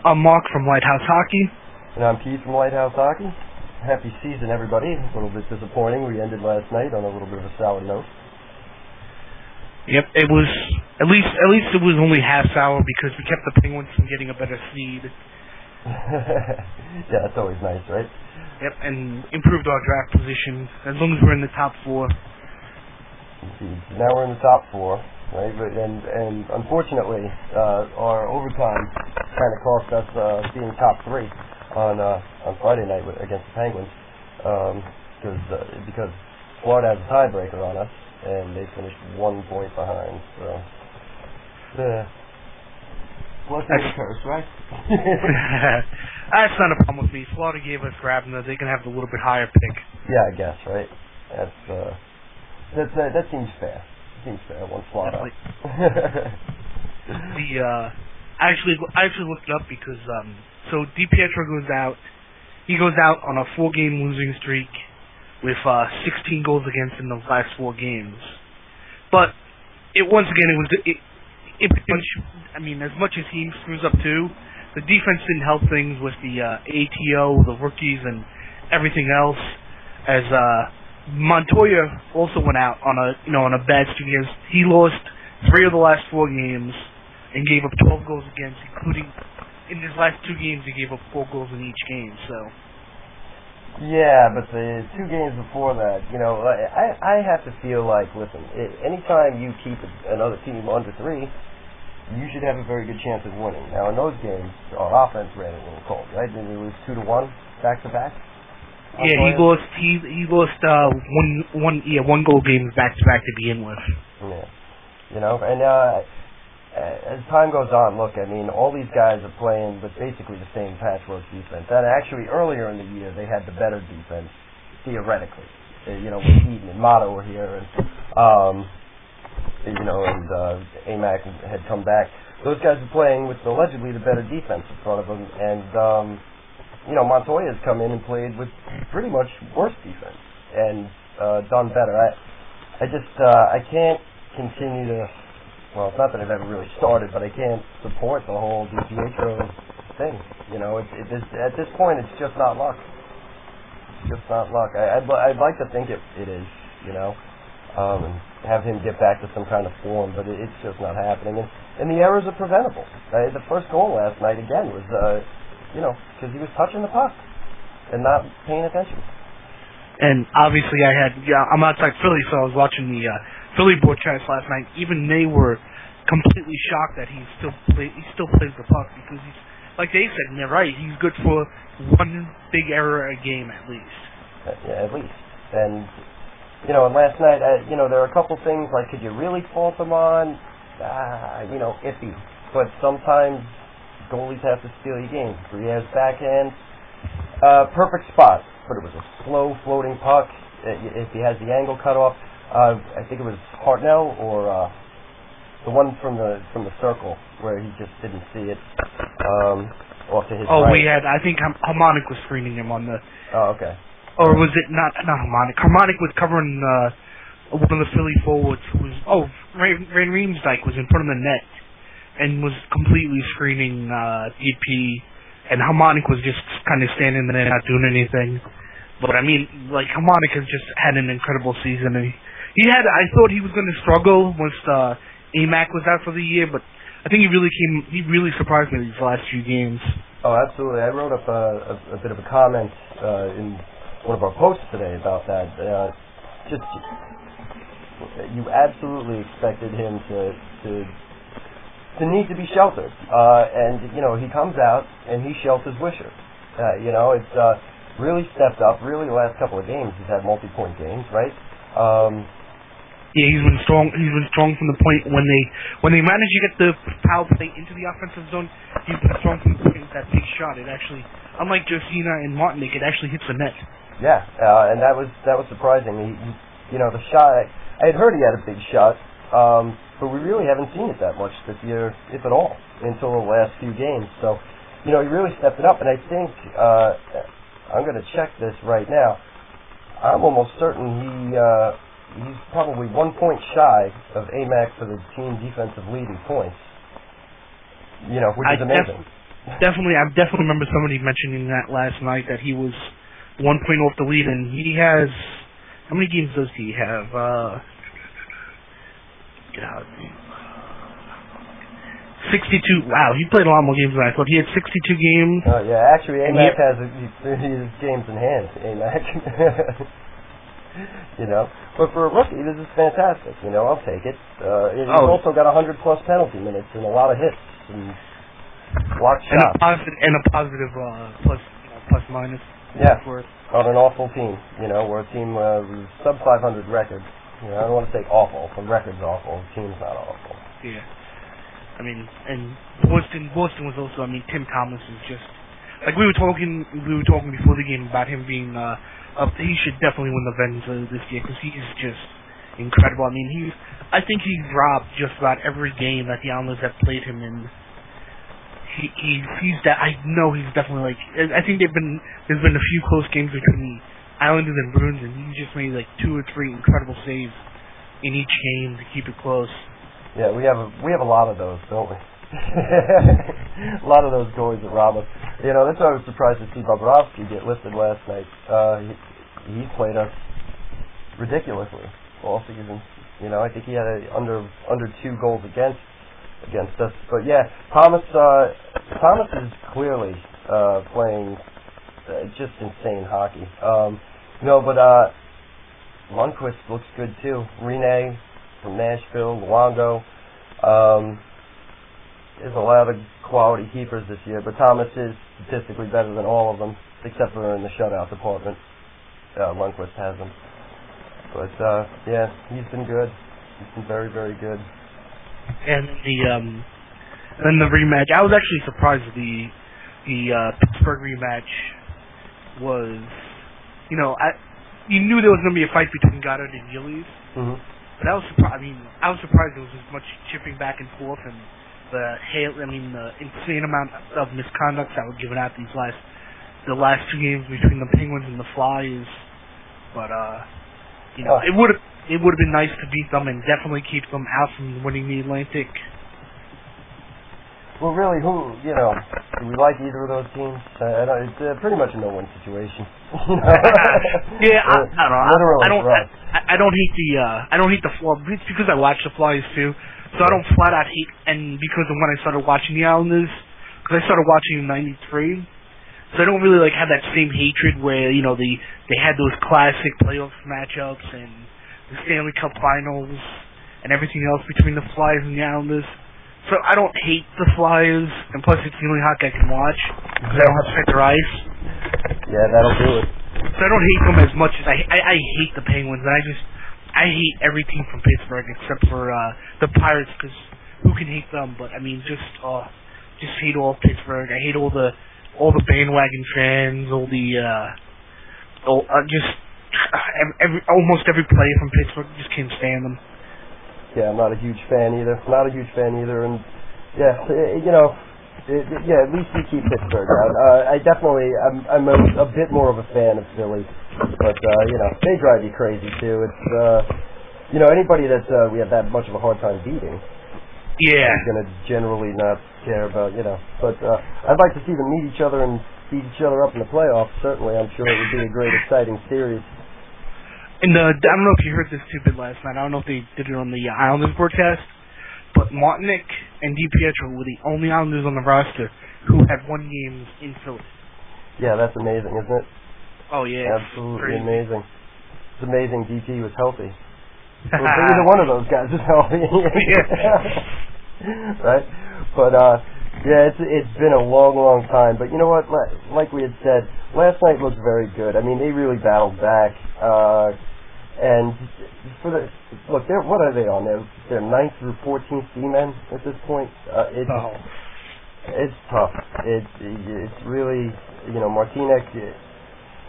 I'm Mark from Lighthouse Hockey. And I'm Keith from Lighthouse Hockey. Happy season, everybody. A little bit disappointing. We ended last night on a little bit of a sour note. Yep, it was at least it was only half sour because we kept the Penguins from getting a better seed. Yeah, that's always nice, right? Yep, and improved our draft position as long as we're in the top 4. Now we're in the top 4, right? And unfortunately, our overtime kind of cost us being top 3 on Friday night against the Penguins, because Florida has a tiebreaker on us, and they finished 1 point behind. So, blessing and curse, right? That's not a problem with me. Florida gave us Grabner; they can have the little bit higher pick. Yeah, I guess, right? That seems fair. Seems fair. One Florida. I actually looked it up because so DiPietro goes out. He goes out on a 4-game losing streak with 16 goals against in those last 4 games. But once again, as much as he screws up too, the defense didn't help things with the ATO, the rookies, and everything else. As Montoya also went out on a bad streak. He lost 3 of the last 4 games and gave up 12 goals against, including in his last 2 games he gave up 4 goals in each game. So. Yeah, but the 2 games before that, I have to feel like, listen, anytime you keep another team under 3, you should have a very good chance of winning. Now, in those games, our offense ran it a little cold, right? Didn't we lose 2-1 back to back? Yeah, he lost one goal games back to back to begin with. Yeah, and as time goes on, look, all these guys are playing with basically the same patchwork defense. And actually, earlier in the year, they had the better defense, theoretically. When Eaton and Motto were here, and Amac had come back. Those guys were playing with allegedly the better defense in front of them, and Montoya's come in and played with pretty much worse defense and done better. I can't continue to. Well, it's not that I've ever really started, but I can't support the whole DiPietro thing. At this point, it's just not luck. It's just not luck. I'd like to think it is, and have him get back to some kind of form, but it's just not happening. And the errors are preventable. The first goal last night, again, was, because he was touching the puck and not paying attention. And obviously I'm outside Philly, so I was watching the Philly broadcast last night. Even they were completely shocked that he still plays the puck because he's, like they said, and they're right, he's good for 1 big error a game at least. Yeah, at least. And, and last night, there are a couple things, like, could you really fault him on? Iffy. But sometimes goalies have to steal your games. He has backhand. Perfect spot, but it was a slow floating puck. If he has the angle cut off, I think it was Hartnell or the one from the circle where he just didn't see it off to his right. I think Harmonic was screening him on the. Oh, okay. Or was it not Harmonic? Harmonic was covering one of the Philly forwards who was Van Riemsdyk was in front of the net and was completely screening DP, and Harmonic was just kind of standing there not doing anything. But Harmonic has just had an incredible season. And I thought he was going to struggle once Amac was out for the year, but I think he really surprised me these last few games. Oh, absolutely. I wrote up a bit of a comment in one of our posts today about that. You absolutely expected him to need to be sheltered. And, he comes out and he shelters Wisher. It's really stepped up. Really, the last couple of games he's had multi-point games, right? Yeah, he's been strong. He's been strong from the point when they managed to get the power play into the offensive zone. He's been strong from the point with that big shot. It actually, unlike Josina and Martinique, it actually hits the net. Yeah, and that was surprising. The shot. I had heard he had a big shot, but we really haven't seen it that much this year, if at all, until the last few games. So, he really stepped it up, and I think I'm going to check this right now. I'm almost certain he's probably 1 point shy of Amac for the team defensive lead in points. Which is amazing. Definitely, I definitely remember somebody mentioning that last night, that he was 1 point off the lead, and he has, how many games does he have? Get out. 62. Wow, he played a lot more games than I thought. He had 62 games. Oh yeah, actually, AMAC has his games in hand. AMAC. You know, but for a rookie, this is fantastic. You know, I'll take it. He's also got 100+ penalty minutes and a lot of hits and blocked shots. And a positive plus minus. Yeah, on an awful team. You know, we're a team with sub 500 record. You know, I don't want to say awful. The record's awful. The team's not awful. Yeah. I mean, and Boston was also. I mean, Tim Thomas is just like we were talking before the game about him being. He should definitely win the Venza this year because he's just incredible. I mean, I think he's robbed just about every game that the Islanders have played him in. He's that. I know he's definitely like. I think there's been a few close games between the Islanders and Bruins, and he's just made like 2 or 3 incredible saves in each game to keep it close. Yeah, we have a lot of those, don't we? A lot of those goalies that rob us. You know, that's why I was surprised to see Bobrovsky get listed last night. He played us ridiculously all season. You know, I think he had under 2 goals against us. But yeah, Thomas is clearly playing just insane hockey. But Lundqvist looks good too. Rene from Nashville, Luongo. There's a lot of quality keepers this year, but Thomas is statistically better than all of them, except for in the shutout department. Lundqvist has them. But, yeah, he's been good. He's been very, very good. And the rematch, I was actually surprised the Pittsburgh rematch was, you know, you knew there was going to be a fight between Goddard and Gillies, but I was surprised. I mean, I was surprised there was as much chipping back and forth and the insane amount of misconduct that were given out the last 2 games between the Penguins and the Flyers. But you know, it would have been nice to beat them and definitely keep them out from winning the Atlantic. Well, really, do we like either of those teams? It's pretty much a no-win situation. Yeah, I don't know. Literally, I don't hate the Flyers. It's because I watch the Flyers too. So I don't flat out hate, and because of when I started watching the Islanders, because I started watching in '93, so I don't really have that same hatred where they had those classic playoff matchups and the Stanley Cup Finals and everything else between the Flyers and the Islanders. So I don't hate the Flyers, and plus it's the only hockey I can watch because I don't have to check their ice. Yeah, that'll do it. So I don't hate them as much as I hate the Penguins, and I hate every team from Pittsburgh except for the Pirates, because who can hate them? But I mean, just hate all Pittsburgh. I hate all the bandwagon fans, almost every player from Pittsburgh. Just can't stand them. Yeah, I'm not a huge fan either. And yeah, at least we keep Pittsburgh out. I'm a bit more of a fan of Philly, but they drive you crazy too. It's anybody that we have that much of a hard time beating. Yeah, is going to generally not care about But I'd like to see them meet each other and beat each other up in the playoffs. Certainly, I'm sure it would be a great, exciting series. And I don't know if you heard this tidbit last night. I don't know if they did it on the Islanders broadcast, but Martinic and DiPietro were the only Islanders on the roster who had 1 game in Philly. Yeah, that's amazing, isn't it? Oh, yeah. Absolutely amazing. It's amazing DP was healthy. Well, either one of those guys is healthy. Right? But, yeah, it's been a long, long time. But you know what? Like we had said, last night looked very good. I mean, they really battled back. And what are they on? They're 9th through 14th D-men at this point. It's tough. It's really, Martinez,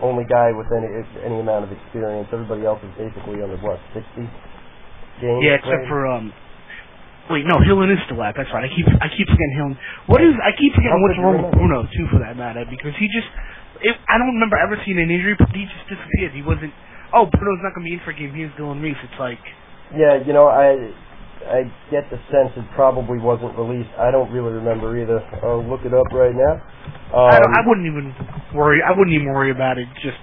only guy with any amount of experience. Everybody else is basically under 60 games. Yeah, except for wait, no, Hillen is still out. That's right. I keep forgetting Hillen. I keep forgetting what's wrong with Bruno too, for that matter, because I don't remember ever seeing an injury, but he just disappeared. He wasn't. Oh, Bruno's not going to be in for a game. Here's Dylan Reese. It's like... Yeah, I get the sense it probably wasn't released. I don't really remember either. I'll look it up right now. I wouldn't even worry. I wouldn't even worry about it. Just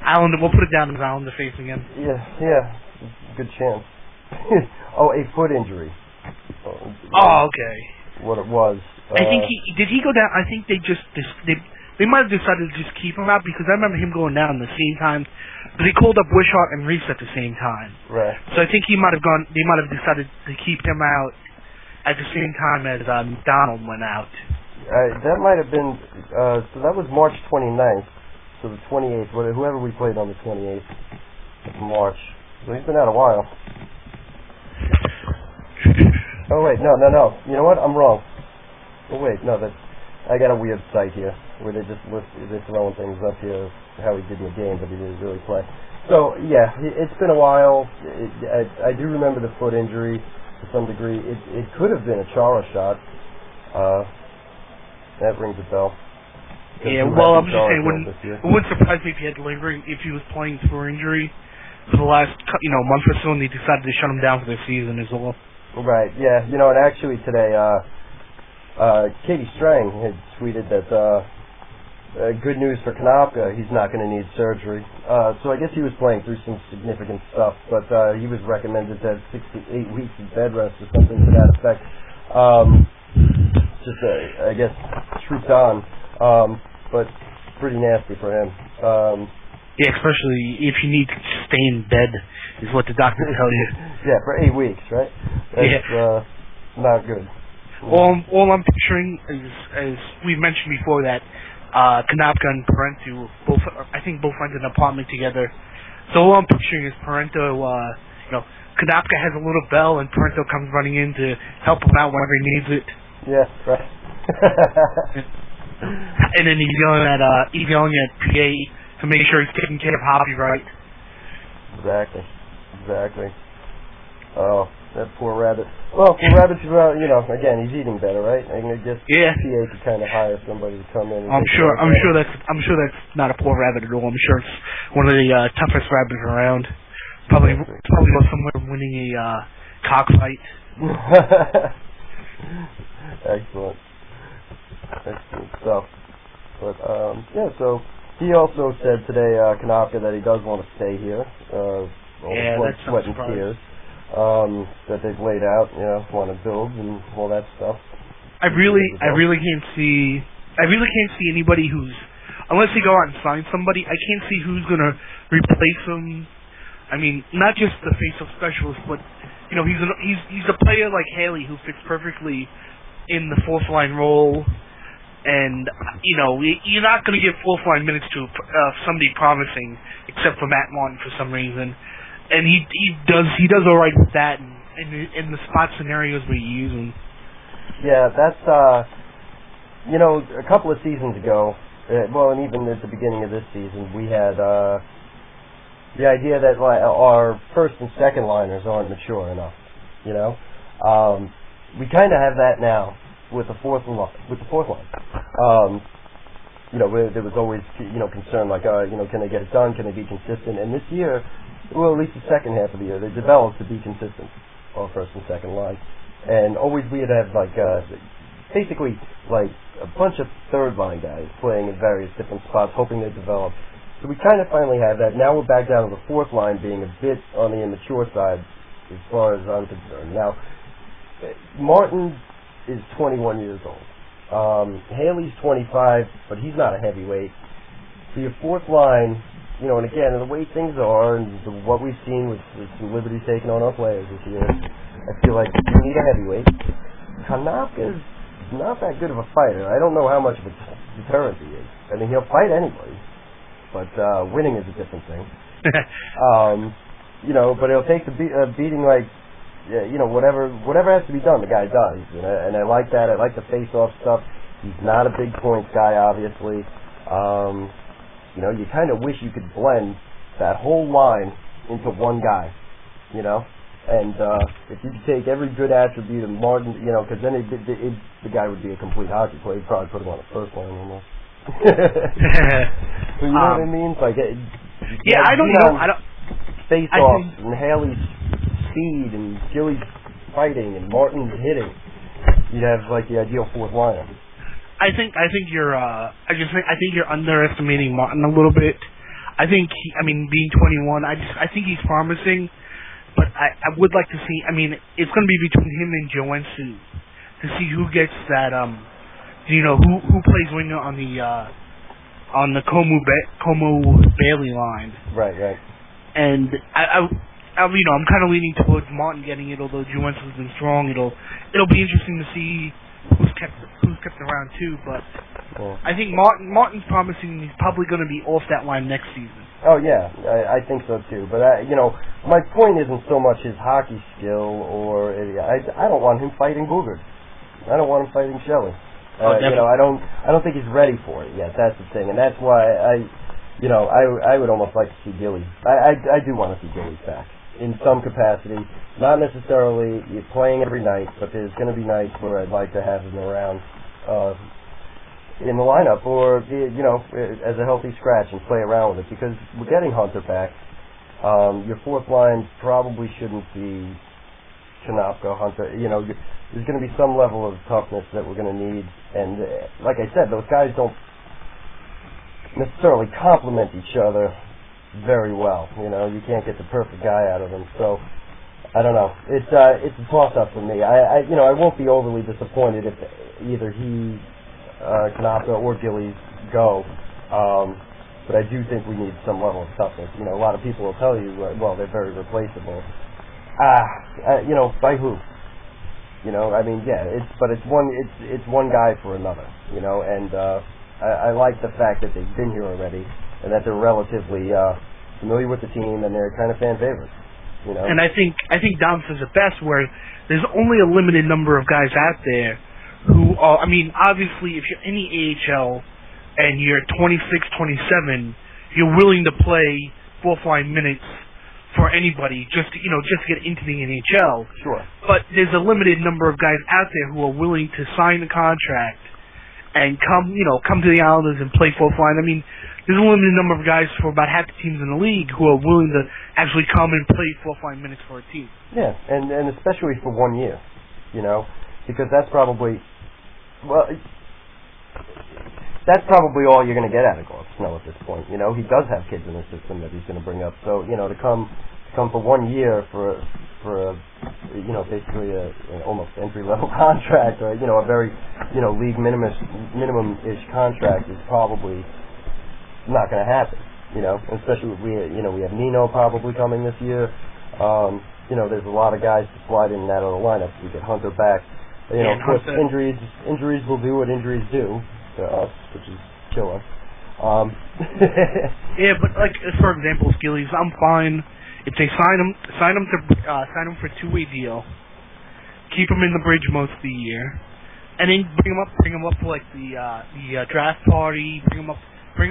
Islander. We'll put it down as Islander face again. Yeah. Good chance. Oh, a foot injury. Oh, okay. What it was. I think did he go down? I think they might have decided to just keep him out because I remember him going down the same time. But he called up Wishart and Reese at the same time. Right. So I think they might have decided to keep him out at the same time as Donald went out. That might have been, so that was March 29th. So the 28th, whoever we played on the 28th of March. So he's been out a while. Oh wait, no. You know what? I'm wrong. Oh wait, no, I got a weird site here where they're throwing things up here, how he did in the game, but he didn't really play. So, yeah, it's been a while. I do remember the foot injury to some degree. It could have been a Chara shot. That rings a bell. Yeah, well, I'm just saying, it wouldn't surprise me if he had lingering, if he was playing through injury for the last, month or so, and they decided to shut him down for the season as well. Right, yeah. And actually today, Katie Strang had tweeted that, good news for Kanopka, he's not going to need surgery. So I guess he was playing through some significant stuff, but he was recommended to have 6 to 8 weeks of bed rest or something to that effect. I guess, trooped on, but pretty nasty for him. Yeah, especially if you need to stay in bed, is what the doctor tell you. Yeah, for 8 weeks, right? That's not good. All I'm picturing is, as we mentioned before, that Kanopka and Parento both rent an apartment together. So all I'm picturing is Parento, Kanopka has a little bell and Parento comes running in to help him out whenever he needs it. Yeah, right. And then he's yelling at PA to make sure he's taking care of Hoppy right. Exactly. Oh, that poor rabbit. Well, poor rabbit's, again, he's eating better, right? I guess PA could kind of hire somebody to come in. I'm sure that's not a poor rabbit at all. I'm sure it's one of the toughest rabbits around. Probably go somewhere winning a cockfight. Excellent stuff. But so he also said today, Kanopka, that he does want to stay here. That's sweat and tears. That they've laid out, want to build and all that stuff. I really can't see anybody who's, unless they go out and sign somebody, I can't see who's gonna replace him. I mean, not just the face-off specialist, but he's a player like Haley who fits perfectly in the fourth line role, and you're not gonna give fourth line minutes to somebody promising, except for Matt Martin for some reason. And he does all right with that in the spot scenarios where you use him. Yeah, that's a couple of seasons ago, and even at the beginning of this season, we had the idea that our first and second liners aren't mature enough. We kind of have that now with the fourth line. There was always concern like can they get it done? Can they be consistent? And this year, well, at least the second half of the year, they developed to be consistent on first and second line. And always we'd have basically a bunch of third line guys playing in various different spots, hoping they develop. So we kind of finally have that. Now we're back down to the fourth line being a bit on the immature side as far as I'm concerned. Now, Martin is 21 years old. Haley's 25, but he's not a heavyweight. So your fourth line, and again, the way things are, and what we've seen with some liberties taken on our players this year, I feel like you need a heavyweight. Kanopka's not that good of a fighter. I don't know how much of a deterrent he is. I mean, he'll fight anybody, but winning is a different thing. But he'll take the beating whatever has to be done, the guy does. And I like that. I like the face-off stuff. He's not a big points guy, obviously. You kind of wish you could blend that whole line into one guy, and if you could take every good attribute of Martin, because then the guy would be a complete hockey player. You'd probably put him on the first line almost. So you know what I mean? I don't know. Face-offs and Haley's speed and Gilly's fighting and Martin's hitting, you'd have like the ideal fourth liner. I think you're underestimating Martin a little bit. I think being 21, I think he's promising, but I would like to see. I mean, it's going to be between him and Joensu to see who gets that. Who plays winger on the Como Bailey line. Right. And I'm kind of leaning towards Martin getting it, although Joensu's been strong. It'll be interesting to see who's kept around too, but I think Martin's promising. He's probably going to be off that line next season. Oh yeah, I think so too. But my point isn't so much his hockey skill, or I don't want him fighting Boogard. I don't want him fighting Shelley. I don't think he's ready for it yet. That's the thing, and that's why I would almost like to see Gillies. I do want to see Gillies back in some capacity, not necessarily playing every night, but there's going to be nights where I'd like to have him around in the lineup, or as a healthy scratch and play around with it, because we're getting Hunter back. Your fourth line probably shouldn't be Konopka, Hunter. There's going to be some level of toughness that we're going to need, and like I said, those guys don't necessarily complement each other very well. You can't get the perfect guy out of them. So I don't know. It's a toss-up for me. I won't be overly disappointed if either he, Konopka, or Gillies go. But I do think we need some level of toughness. A lot of people will tell you, well, they're very replaceable. By who? It's one guy for another. And I like the fact that they've been here already, and that they're relatively familiar with the team, and they're kind of fan favorites. And I think Dom says it best, where there's only a limited number of guys out there who are. Obviously, if you're in the AHL and you're 26, 27, you're willing to play fourth line minutes for anybody just to get into the NHL. Sure. But there's a limited number of guys out there who are willing to sign the contract and come to the Islanders and play fourth line. There's a limited number of guys for about half the teams in the league who are willing to actually come and play fourth line minutes for a team. Yeah, and especially for 1 year, because that's probably all you're going to get out of Gork Snow at this point. He does have kids in the system that he's going to bring up. So to come for 1 year for basically an almost entry-level contract, or a very league minimum-ish contract is probably not going to happen. Especially we have Nino probably coming this year. There's a lot of guys to slide in and out of the lineup. We get Hunter back. Of course, injuries will do what injuries do to us, which is kill us. Yeah, but for example, Gillies, I'm fine if they sign him for a two-way deal, keep him in the bridge most of the year, and then bring him up for the draft party, bring him up for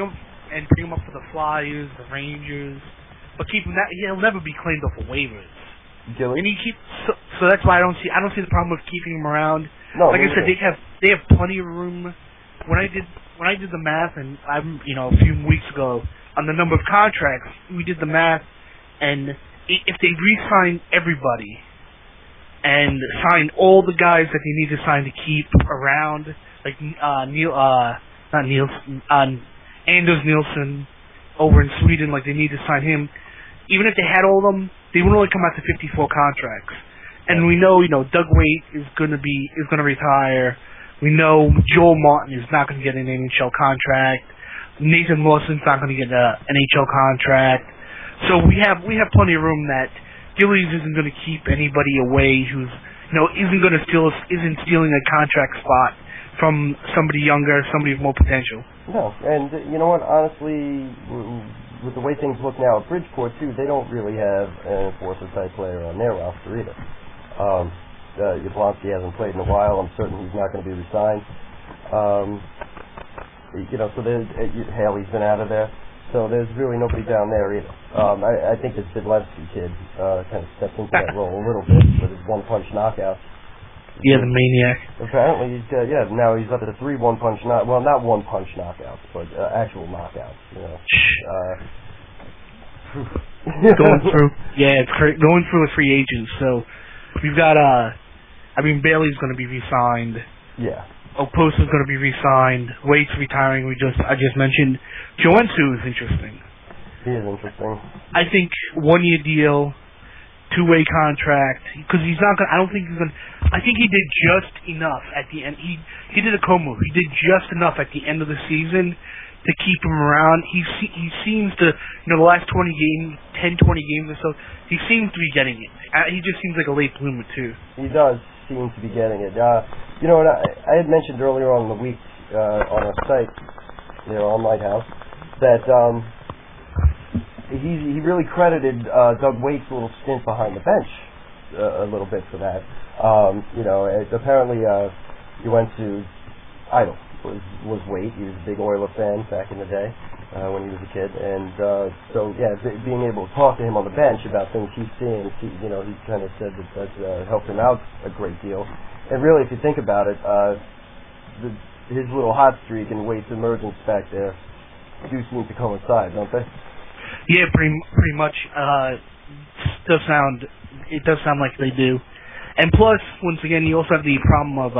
the Flyers, the Rangers, but keep him that he'll never be claimed off of waivers. Gillies? And so that's why I don't see the problem with keeping him around. No, like I said, they have plenty of room. When I did the math, and a few weeks ago on the number of contracts, we did the math, and if they re-sign everybody and sign all the guys that they need to sign to keep around, like Anders Nielsen over in Sweden, like they need to sign him. Even if they had all of them, they would only come out to 54 contracts. And we know, Doug Waite is going to retire. We know Joel Martin is not going to get an NHL contract. Nathan Lawson's not going to get an NHL contract. So we have plenty of room that Gillies isn't going to keep anybody away who's isn't stealing a contract spot from somebody younger, somebody with more potential. No, and you know what? Honestly, with the way things look now at Bridgeport too, they don't really have an enforcer type player on their roster either. Yablonski hasn't played in a while. I'm certain he's not going to be re-signed. So Haley's been out of there. So there's really nobody down there either. I think this Bidlevsky kid kind of stepped into that role a little bit with his one-punch knockout. Yeah, the maniac. Apparently, now he's up to 3 one-punch well, not one-punch knockouts, but actual knockouts. Going through, it's going through a free agent. So we've got Bailey's going to be re-signed. Yeah. Oposa's going to be re-signed. Wade's retiring. I just mentioned. Joensu is interesting. He is interesting. I think 1-year deal, 2-way contract, because he's not going. I don't think he's going. I think he did just enough at the end. He did a Como. He did just enough at the end of the season to keep him around. He seems to, the last 20 games, 10, 20 games or so, he seems to be getting it. He just seems like a late bloomer too. He does seem to be getting it. What I had mentioned earlier on in the week on our site, on Lighthouse, that he really credited Doug Waite's little stint behind the bench a little bit for that. Apparently he went to Idle was Waite. He was a big Oiler fan back in the day when he was a kid, and being able to talk to him on the bench about things he's seeing, he kind of said that helped him out a great deal. And really, if you think about it, his little hot streak and Waite's emergence back there do seem to coincide, don't they? Yeah, pretty much. It does sound like they do. And plus, once again, you also have the problem of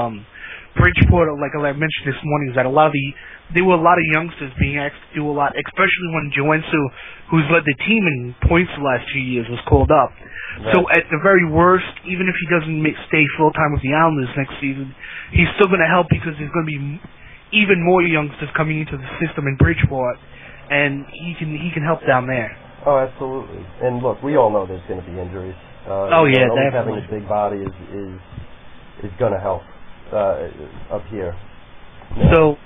Bridgeport, like I mentioned this morning, is that there were a lot of youngsters being asked to do a lot, especially when Joensu, who's led the team in points the last 2 years, was called up. Right. So at the very worst, even if he doesn't stay full-time with the Islanders next season, he's still going to help because there's going to be even more youngsters coming into the system in Bridgeport, and he can help down there. Oh, absolutely. And look, we all know there's going to be injuries. Definitely. Having a big body is going to help up here. Yeah. So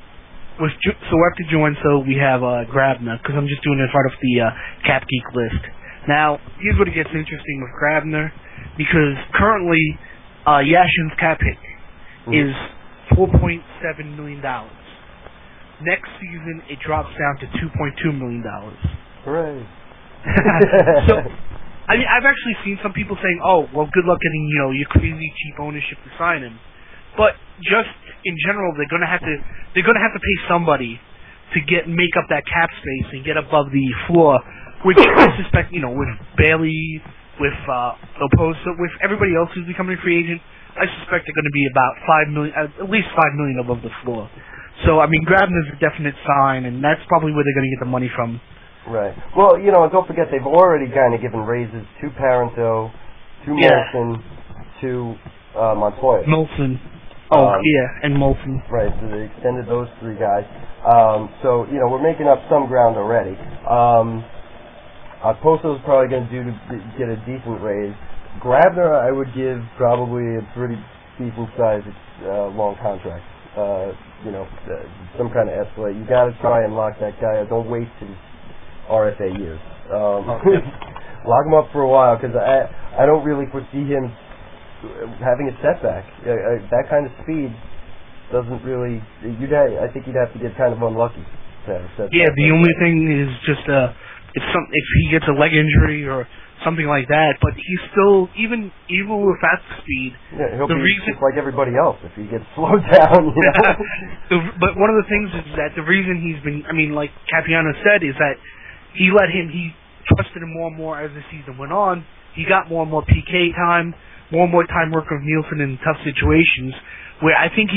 after Joensu, we have Grabner, because I'm just doing it right off the Cap Geek list. Now, here's what it gets interesting with Grabner, because currently Yashin's cap hit is $4.7 million. Next season, it drops down to $2.2 million. Hooray. So, I've actually seen some people saying, "Oh, well, good luck getting your crazy cheap ownership to sign him." But just in general, they're gonna have to pay somebody to make up that cap space and get above the floor, which I suspect, with Bailey, with Oposa, with everybody else who's becoming a free agent, I suspect they're going to be about $5 million, at least $5 million above the floor. So Grabner's a definite sign, and that's probably where they're going to get the money from. Right. Well, and don't forget they've already kind of given raises to Parento, to Molson, to Montoya. Molson. And Molson. Right, so they extended those 3 guys. So, we're making up some ground already. Posto's probably going to get a decent raise. Grabner, I would give probably a pretty decent-sized long contract. Some kind of escalate. You got to try and lock that guy up. Don't waste his RFA years. Lock him up for a while, because I don't really foresee him having a setback. That kind of speed doesn't really. I think you'd have to get kind of unlucky to have a setback. Yeah, the only thing is just if he gets a leg injury or something like that, but he's still even with fast speed. Yeah, he'll be just like everybody else if he gets slowed down. But one of the things is that the reason he's been, like Capuano said, is that he trusted him more and more as the season went on. He got more and more PK time, more and more time working with Nielsen in tough situations, where I think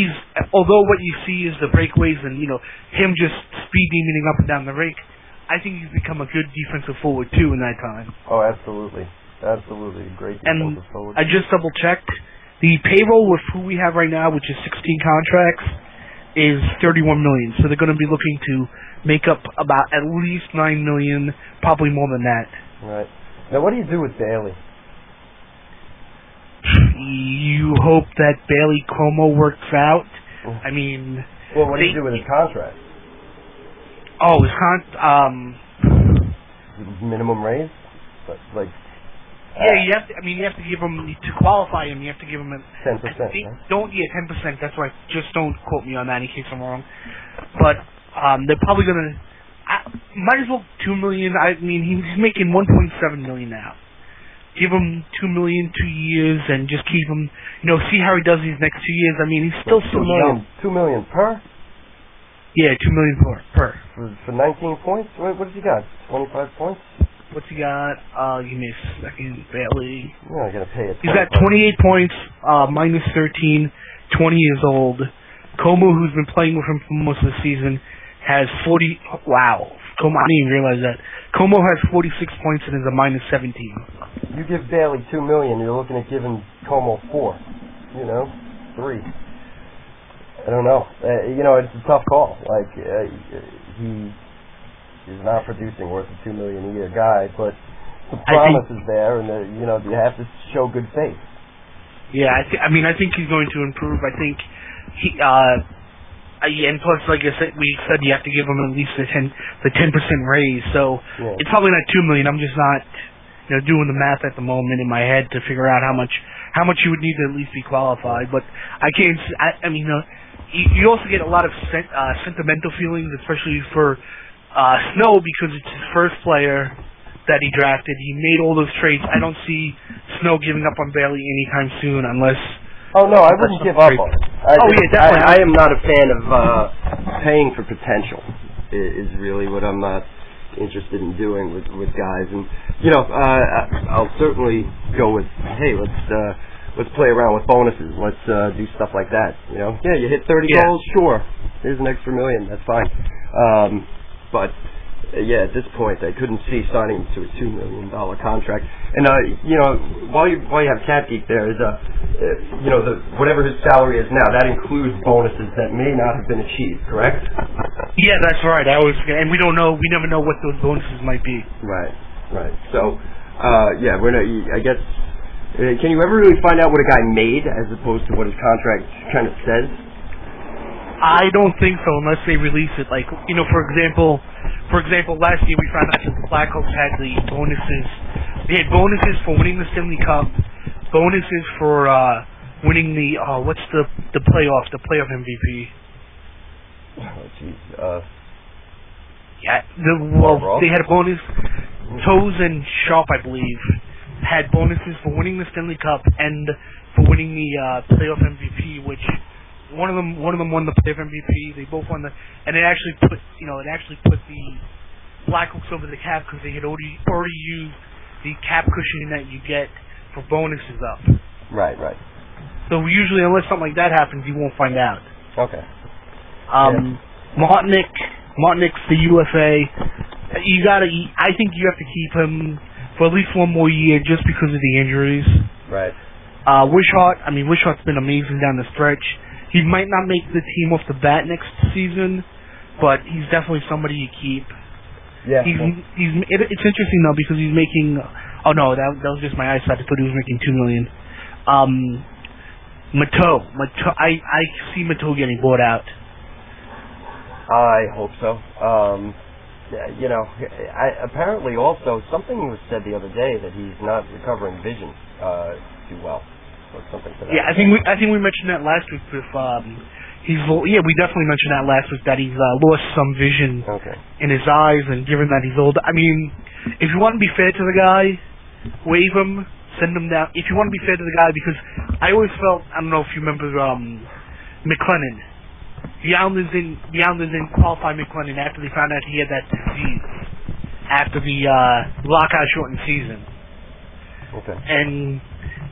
although what you see is the breakaways and, him just speed demoning up and down the rink, I think he's become a good defensive forward, too, in that time. Oh, absolutely. Absolutely. Great defensive forward. I just double-checked. The payroll with who we have right now, which is 16 contracts, is $31 million. So they're going to be looking to make up about at least $9 million, probably more than that. Right. Now, what do you do with Bailey? You hope that Bailey Como works out. Well, what do you do with his contract? Oh, his minimum raise? Yeah, you have to give him, to qualify him, you have to give him 10%. 10%. That's right. Just don't quote me on that in case I'm wrong. But they're probably going to, might as well $2 million. He's making $1.7 million now. Give him $2 million, 2 years, and just keep him. See how he does these next 2 years. He's still so young. $2 million per? Yeah, $2 million per. For 19 points? What has he got? 25 points? What's he got? Give me a second. Bailey. Yeah, I gotta pay it. He's got 28 points, minus 13, 20 years old. Como, who's been playing with him for most of the season, has 40. Wow. Como, I didn't even realize that. Como has 46 points and is a minus 17. You give Bailey $2 million, you're looking at giving Como 4. 3. I don't know. It's a tough call. Like, he is not producing worth a $2 million a year guy, but the promise is there, and you have to show good faith. Yeah, I think he's going to improve. I think he and plus, like I said, we said you have to give him at least the 10% raise. So it's probably not $2 million. I'm just not doing the math at the moment in my head to figure out how much you would need to at least be qualified. But I can't. You also get a lot of sentimental feelings, especially for Snow, because it's his first player that he drafted. He made all those trades. I don't see Snow giving up on Bailey anytime soon, unless. Oh no, I wouldn't give up on it. Definitely. I am not a fan of paying for potential. Is really what I'm not interested in doing with guys, and I'll certainly go with, hey, let's play around with bonuses. Let's do stuff like that. You hit 30 goals, sure. Here's an extra $1 million. That's fine. But at this point, I couldn't see signing him to a $2 million contract. And while you have Cat Geek there, is whatever his salary is now, that includes bonuses that may not have been achieved. Correct? Yeah, that's right. And we don't know. We never know what those bonuses might be. Right. So, I guess. Can you ever really find out what a guy made as opposed to what his contract kind of says? I don't think so, unless they release it. Like, for example, last year we found out that the Blackhawks had the bonuses. They had bonuses for winning the Stanley Cup, bonuses for winning the what's the playoff MVP. Oh, jeez. They had a bonus. Toes and Sharp, I believe, had bonuses for winning the Stanley Cup and for winning the playoff MVP, which one of them won the playoff MVP. They both won and it actually put the Blackhawks over the cap because they had already used the cap cushion that you get for bonuses up. Right. So usually, unless something like that happens, you won't find out. Okay. Martinick's the UFA. I think you have to keep him for at least one more year just because of the injuries. Right. Wishart's been amazing down the stretch. He might not make the team off the bat next season, but he's definitely somebody you keep. Yeah. It's interesting though because he's making. Oh no, that was just my eyesight. I thought he was making $2 million. Mateau. I see Mateau getting bought out. I hope so. Apparently also something was said the other day that he's not recovering vision too well, or something to that. Yeah, I think we mentioned that last week with we definitely mentioned that last week that he's lost some vision in his eyes, and given that he's old, I mean, if you want to be fair to the guy, waive him, send him down. If you want to be fair to the guy, because I always felt, I don't know if you remember McLennan. The Islanders didn't qualify McLennan after they found out he had that disease after the lockout shortened season. Okay. And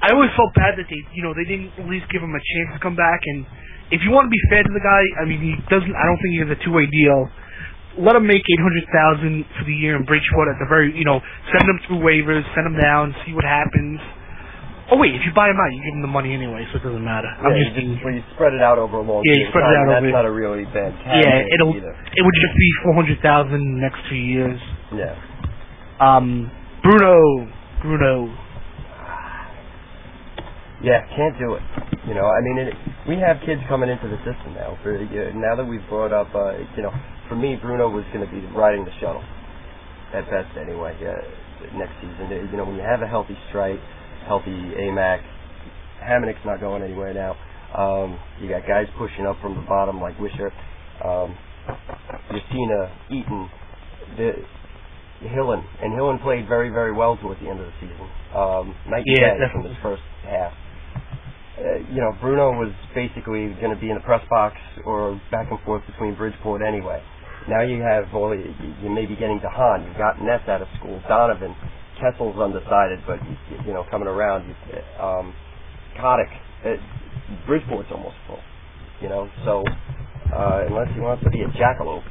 I always felt bad that they didn't at least give him a chance to come back. And if you want to be fair to the guy, I mean, I don't think he has a two-way deal. Let him make $800,000 for the year in Bridgeport at the very, send him through waivers, send him down, see what happens. Oh wait, if you buy him out, you give him the money anyway, so it doesn't matter. You spread it out over a long period of time. That's not a really bad cap. Yeah, it would just be $400,000 next 2 years. Yeah. Bruno. Yeah, can't do it. We have kids coming into the system now. Now that we've brought up, for me, Bruno was going to be riding the shuttle at best anyway. Next season, when you have a healthy Strike, healthy AMAC, Hammonick's not going anywhere now. You got guys pushing up from the bottom like Wishart, Justina, Eaton, Hillen, and Hillen played very, very well towards the end of the season. Night and day from his first half. Bruno was basically going to be in the press box or back and forth between Bridgeport anyway. Now you have, well, you may be getting to Hahn. You've got Ness out of school. Donovan. Kessel's undecided, but, coming around. Kotick. Bridgeport's almost full. So unless he wants to be a jackalope,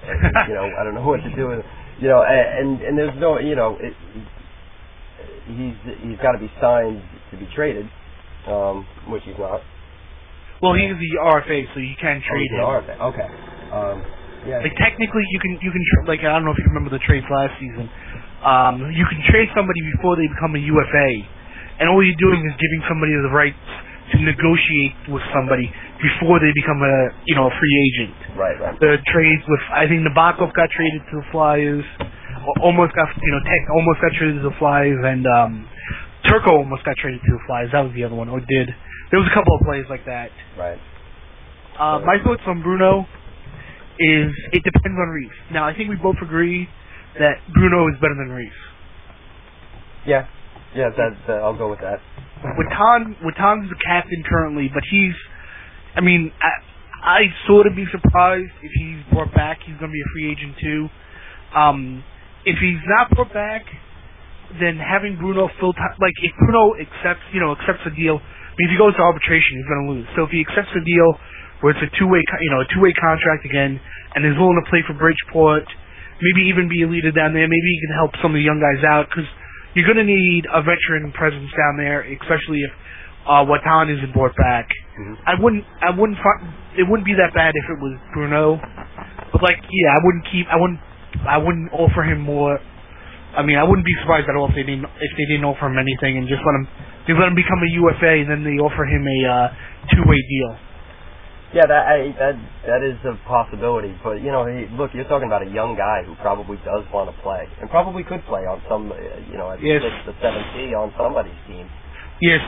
I don't know what to do with it. And there's no, he's got to be signed to be traded, which he's not. Well, he's the RFA, so you can trade him. RFA. Okay. Yeah. Like technically, you can like I don't know if you remember the trades last season. You can trade somebody before they become a UFA, and all you're doing is giving somebody the rights to negotiate with somebody before they become a free agent. Right. The trades with I think Nabokov got traded to the Flyers, almost got traded to the Flyers, and Turco almost got traded to the Flyers. That was the other one. Or did. There was a couple of plays like that. Right. My thoughts on Bruno is it depends on Reese. Now, I think we both agree that Bruno is better than Reese. Yeah, I'll go with that. Witan's the captain currently, but I'd sort of be surprised if he's brought back. He's going to be a free agent too. If he's not brought back, then having Bruno if Bruno accepts the deal. If he goes to arbitration, he's going to lose. So if he accepts the deal where it's a two-way contract again, and is willing to play for Bridgeport, maybe even be a leader down there, maybe he can help some of the young guys out, because you're going to need a veteran presence down there, especially if Watan isn't brought back. Mm-hmm. It wouldn't be that bad if it was Bruno, but I wouldn't offer him more. I wouldn't be surprised at all if they didn't offer him anything and just let him become a UFA, and then they offer him a two-way deal. Yeah, that is a possibility. But look, you're talking about a young guy who probably does want to play and probably could play on some, at the 7C on somebody's team. Yes,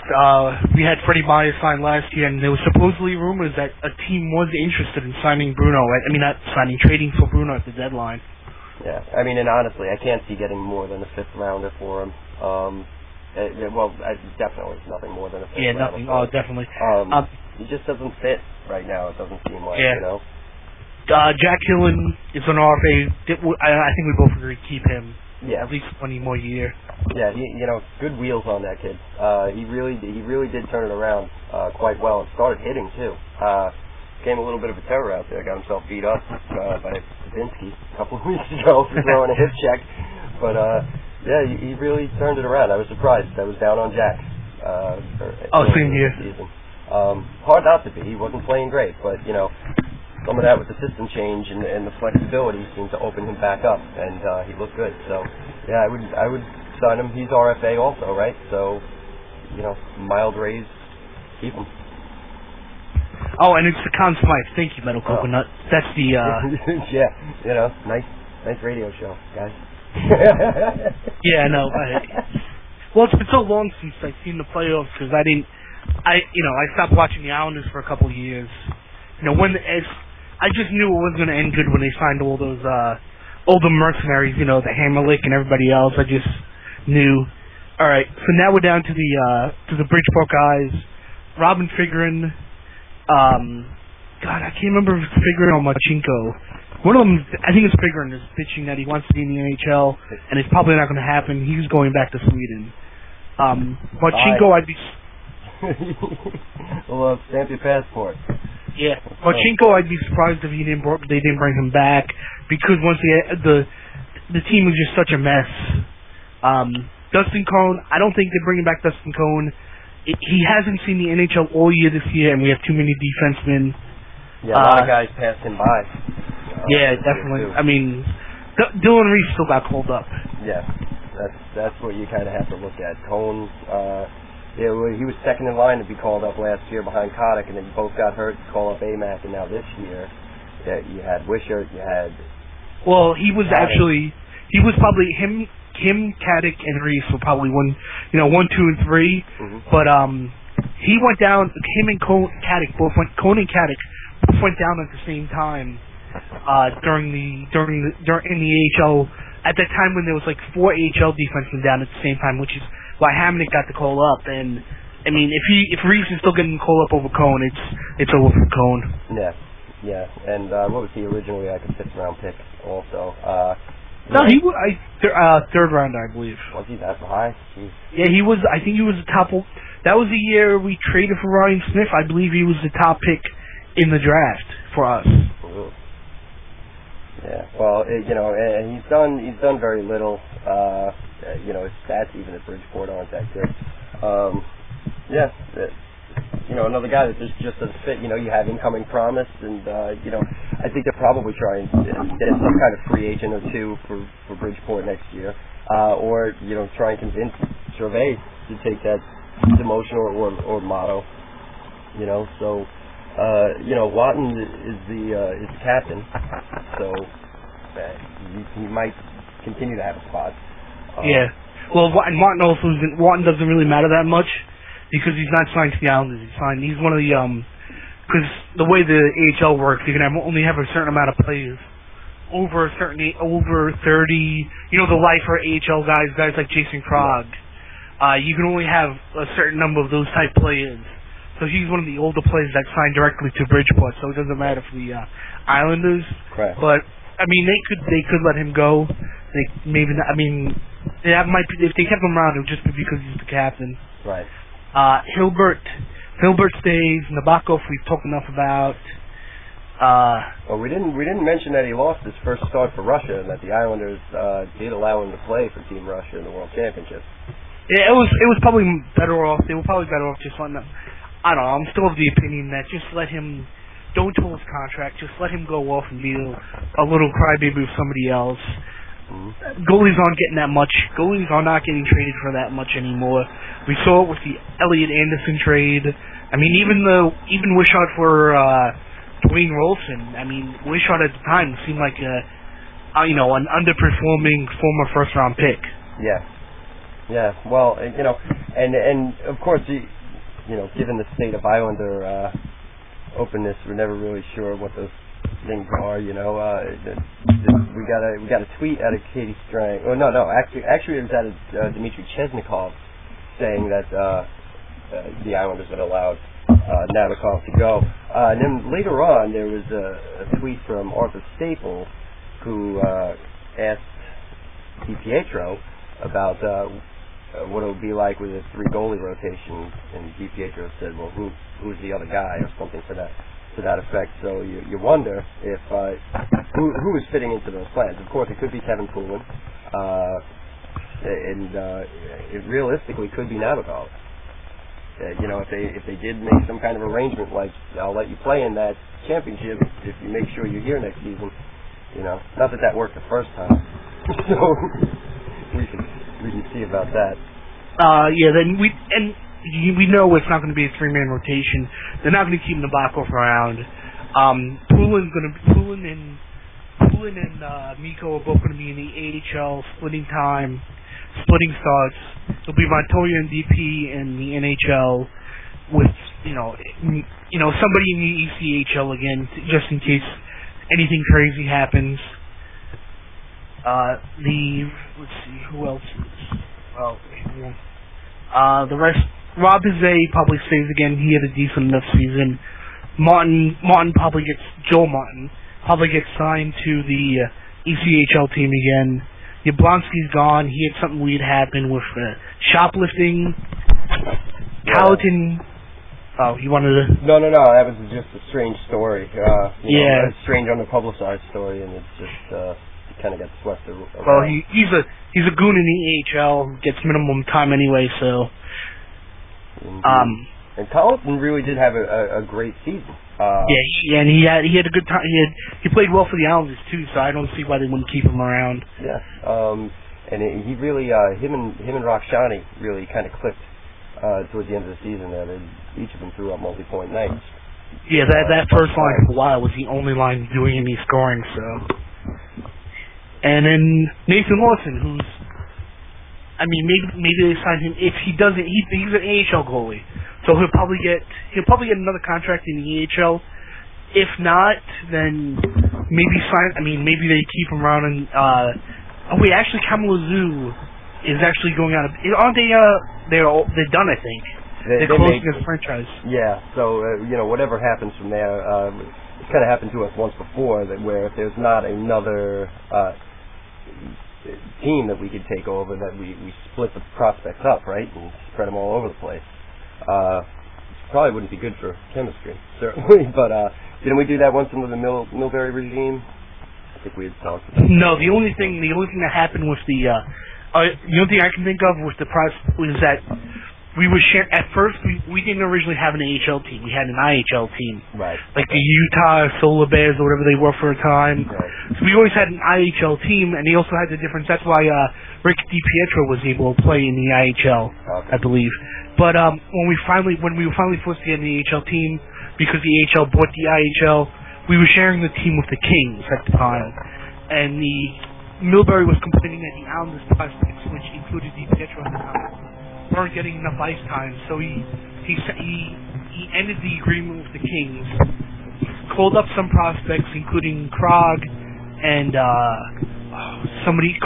we had Freddie Myers sign last year, and there was supposedly rumors that a team was interested in signing Bruno. Trading for Bruno at the deadline. Yeah, and honestly, I can't see getting more than a fifth rounder for him. Definitely nothing more than a fifth rounder. Yeah, nothing. Oh, definitely. He just doesn't fit right now. It doesn't seem like, Jack Hillen is an RFA. I think we both agree keep him. Yeah, at least 20 more year. Yeah, good wheels on that kid. He really did turn it around quite well and started hitting too. Became a little bit of a terror out there. Got himself beat up by Kavinsky a couple of weeks ago for throwing a hip check. But he really turned it around. I was surprised. I was down on Jack. Same here. Season. Hard not to be. He wasn't playing great, but some of that with the system change and the flexibility seemed to open him back up, and he looked good. So yeah, I would sign him. He's RFA also, right? So mild raise, keep him. Oh, and it's the Conn Smythe. Thank you, Metal Coconut. That's the yeah, nice radio show, guys. Yeah, no. Well, it's been so long since I've seen the playoffs because I stopped watching the Islanders for a couple of years. I just knew it wasn't going to end good when they signed all those older mercenaries, the Hammerlick and everybody else. I just knew. All right, so now we're down to the Bridgeport guys. Robin Figuerin. I can't remember if it's Figuerin or Marchenko. One of them, I think it's Figuerin, is pitching that he wants to be in the NHL, and it's probably not going to happen. He's going back to Sweden. Marchenko, I'd be... Well, stamp your passport. Yeah, Marchenko, I'd be surprised if they didn't bring him back, because once the team was just such a mess. Dustin Cohn, I don't think they're bringing back Dustin Cohn. He hasn't seen the NHL all year this year, and we have too many defensemen. Yeah, a lot of guys passed him by. Yeah, definitely. Dylan Reese still got called up. Yeah, that's what you kind of have to look at. Cohn, he was second in line to be called up last year behind Kotick, and then you both got hurt to call up AMAC, and now this year, you had Wishart, you had... Well, he was probably him, Kadek, and Reese were probably 1, 2, and 3. Mm-hmm. But he went down. Him and Cohn and Kadek both went down at the same time during the AHL. At that time when there was 4 AHL defensemen down at the same time, which is why Hamnick got the call up. And if Reese is still getting called up over Cohn, it's over for Cohn. Yeah. Yeah, and what was he originally? Like a 6th round pick, also. No, he was 3rd round, I believe. Was he that high? Jeez. Yeah, he was. I think he was the top. That was the year we traded for Ryan Smith. I believe he was the top pick in the draft for us. Ooh. Yeah. Well, and he's done very little. His stats even at Bridgeport aren't that good. Another guy that just doesn't fit. You have incoming promise, and I think they'll probably try and get some kind of free agent or two for Bridgeport next year, or try and convince Gervais to take that demotion or motto. So Watton is the captain, so he might continue to have a spot. Yeah. Well, Watton doesn't really matter that much, because he's not signed to the Islanders. He's one of the because the way the AHL works, you can only have a certain amount of players over 30. The lifer AHL guys like Jason Krog. You can only have a certain number of those type players. So he's one of the older players that signed directly to Bridgeport. So it doesn't matter for the Islanders. Correct. But I mean, they could let him go. Maybe not. I mean, if they kept him around, it would just be because he's the captain. Right. Hilbert stays. Nabokov we've talked enough about. Well, we didn't mention that he lost his first start for Russia, and that the Islanders did allow him to play for Team Russia in the World Championship. Yeah, it was probably better off. They were probably better off just letting him. I don't know. I'm still of the opinion that just let him. Don't pull his contract. Just let him go off and be a little crybaby with somebody else. Mm-hmm. Goalies aren't getting that much. Goalies are not getting traded for that much anymore. We saw it with the Elliot Anderson trade. I mean, even Wishart for Dwayne Rolson. I mean, Wishart at the time seemed like an underperforming former first round pick. Yeah. Well, and of course, given the state of Islander openness, we're never really sure what those things are. We got a tweet out of Katie Strang. Oh no, actually it was out of Dmitry Chesnikov saying that the Islanders had allowed Nabokov to go. And then later on, there was a tweet from Arthur Staples who asked DiPietro about what it would be like with a 3 goalie rotation, and DiPietro said, "Well, who's the other guy?" or something to that effect. So you wonder if who is fitting into those plans. Of course, it could be Kevin Poulin, and it realistically could be Nabokov. If they did make some kind of arrangement, like I'll let you play in that championship if you make sure you're here next season. Not that worked the first time, so we can see about that. Then we know it's not going to be a 3-man rotation. They're not going to keep Nabokov around. Poulin and Mikko are both going to be in the AHL, splitting starts. It'll be Montoya and DP in the NHL with somebody in the ECHL again, just in case anything crazy happens. Let's see, who else is? Well, the rest. Rob Bizet probably stays again. He had a decent enough season. Joel Martin probably gets signed to the ECHL team again. Yablonski's gone. He had something weird happen with shoplifting. Paladin. Oh, he wanted to... No, that was just a strange story. A strange underpublicized story, and it's just... kind of got swept around. Well, he's a goon in the AHL, gets minimum time anyway, so... And Colleton really did have a great season. And he had a good time. He played well for the Islanders too, so I don't see why they wouldn't keep him around. Yeah, and he really him and Rakshani really kind of clicked towards the end of the season. There, each of them threw up multi-point nights. Yeah, that first line for a while was the only line doing any scoring. So, and then Nathan Lawson, who's, I mean, maybe they sign him. If he doesn't, he's an AHL goalie, so he'll probably get another contract in the AHL. If not, then maybe they keep him around. And actually, Kamalazoo is actually going out. Aren't they? They're done, I think. They're closing his franchise. Yeah. So whatever happens from there, it's kind of happened to us once before, that where if there's not another team that we could take over, that we split the prospects up, right, and spread them all over the place. Probably wouldn't be good for chemistry, certainly, but didn't we do that once under the Milbury regime? I think we had talked about that. No, the only thing that happened was the only thing I can think of was was that we were at first we didn't originally have an AHL team. We had an IHL team. Right. Like the Utah Solar Bears or whatever they were for a time. Right. So we always had an IHL team, and they also had the difference. That's why Rick DiPietro was able to play in the IHL, okay. I believe. But when we were finally forced to get an AHL team, because the AHL bought the IHL, we were sharing the team with the Kings at the time. And the Milbury was complaining that the Islanders prospects, which included DiPietro at the time, weren't getting enough ice time, so he ended the agreement with the Kings. Called up some prospects, including Krog and somebody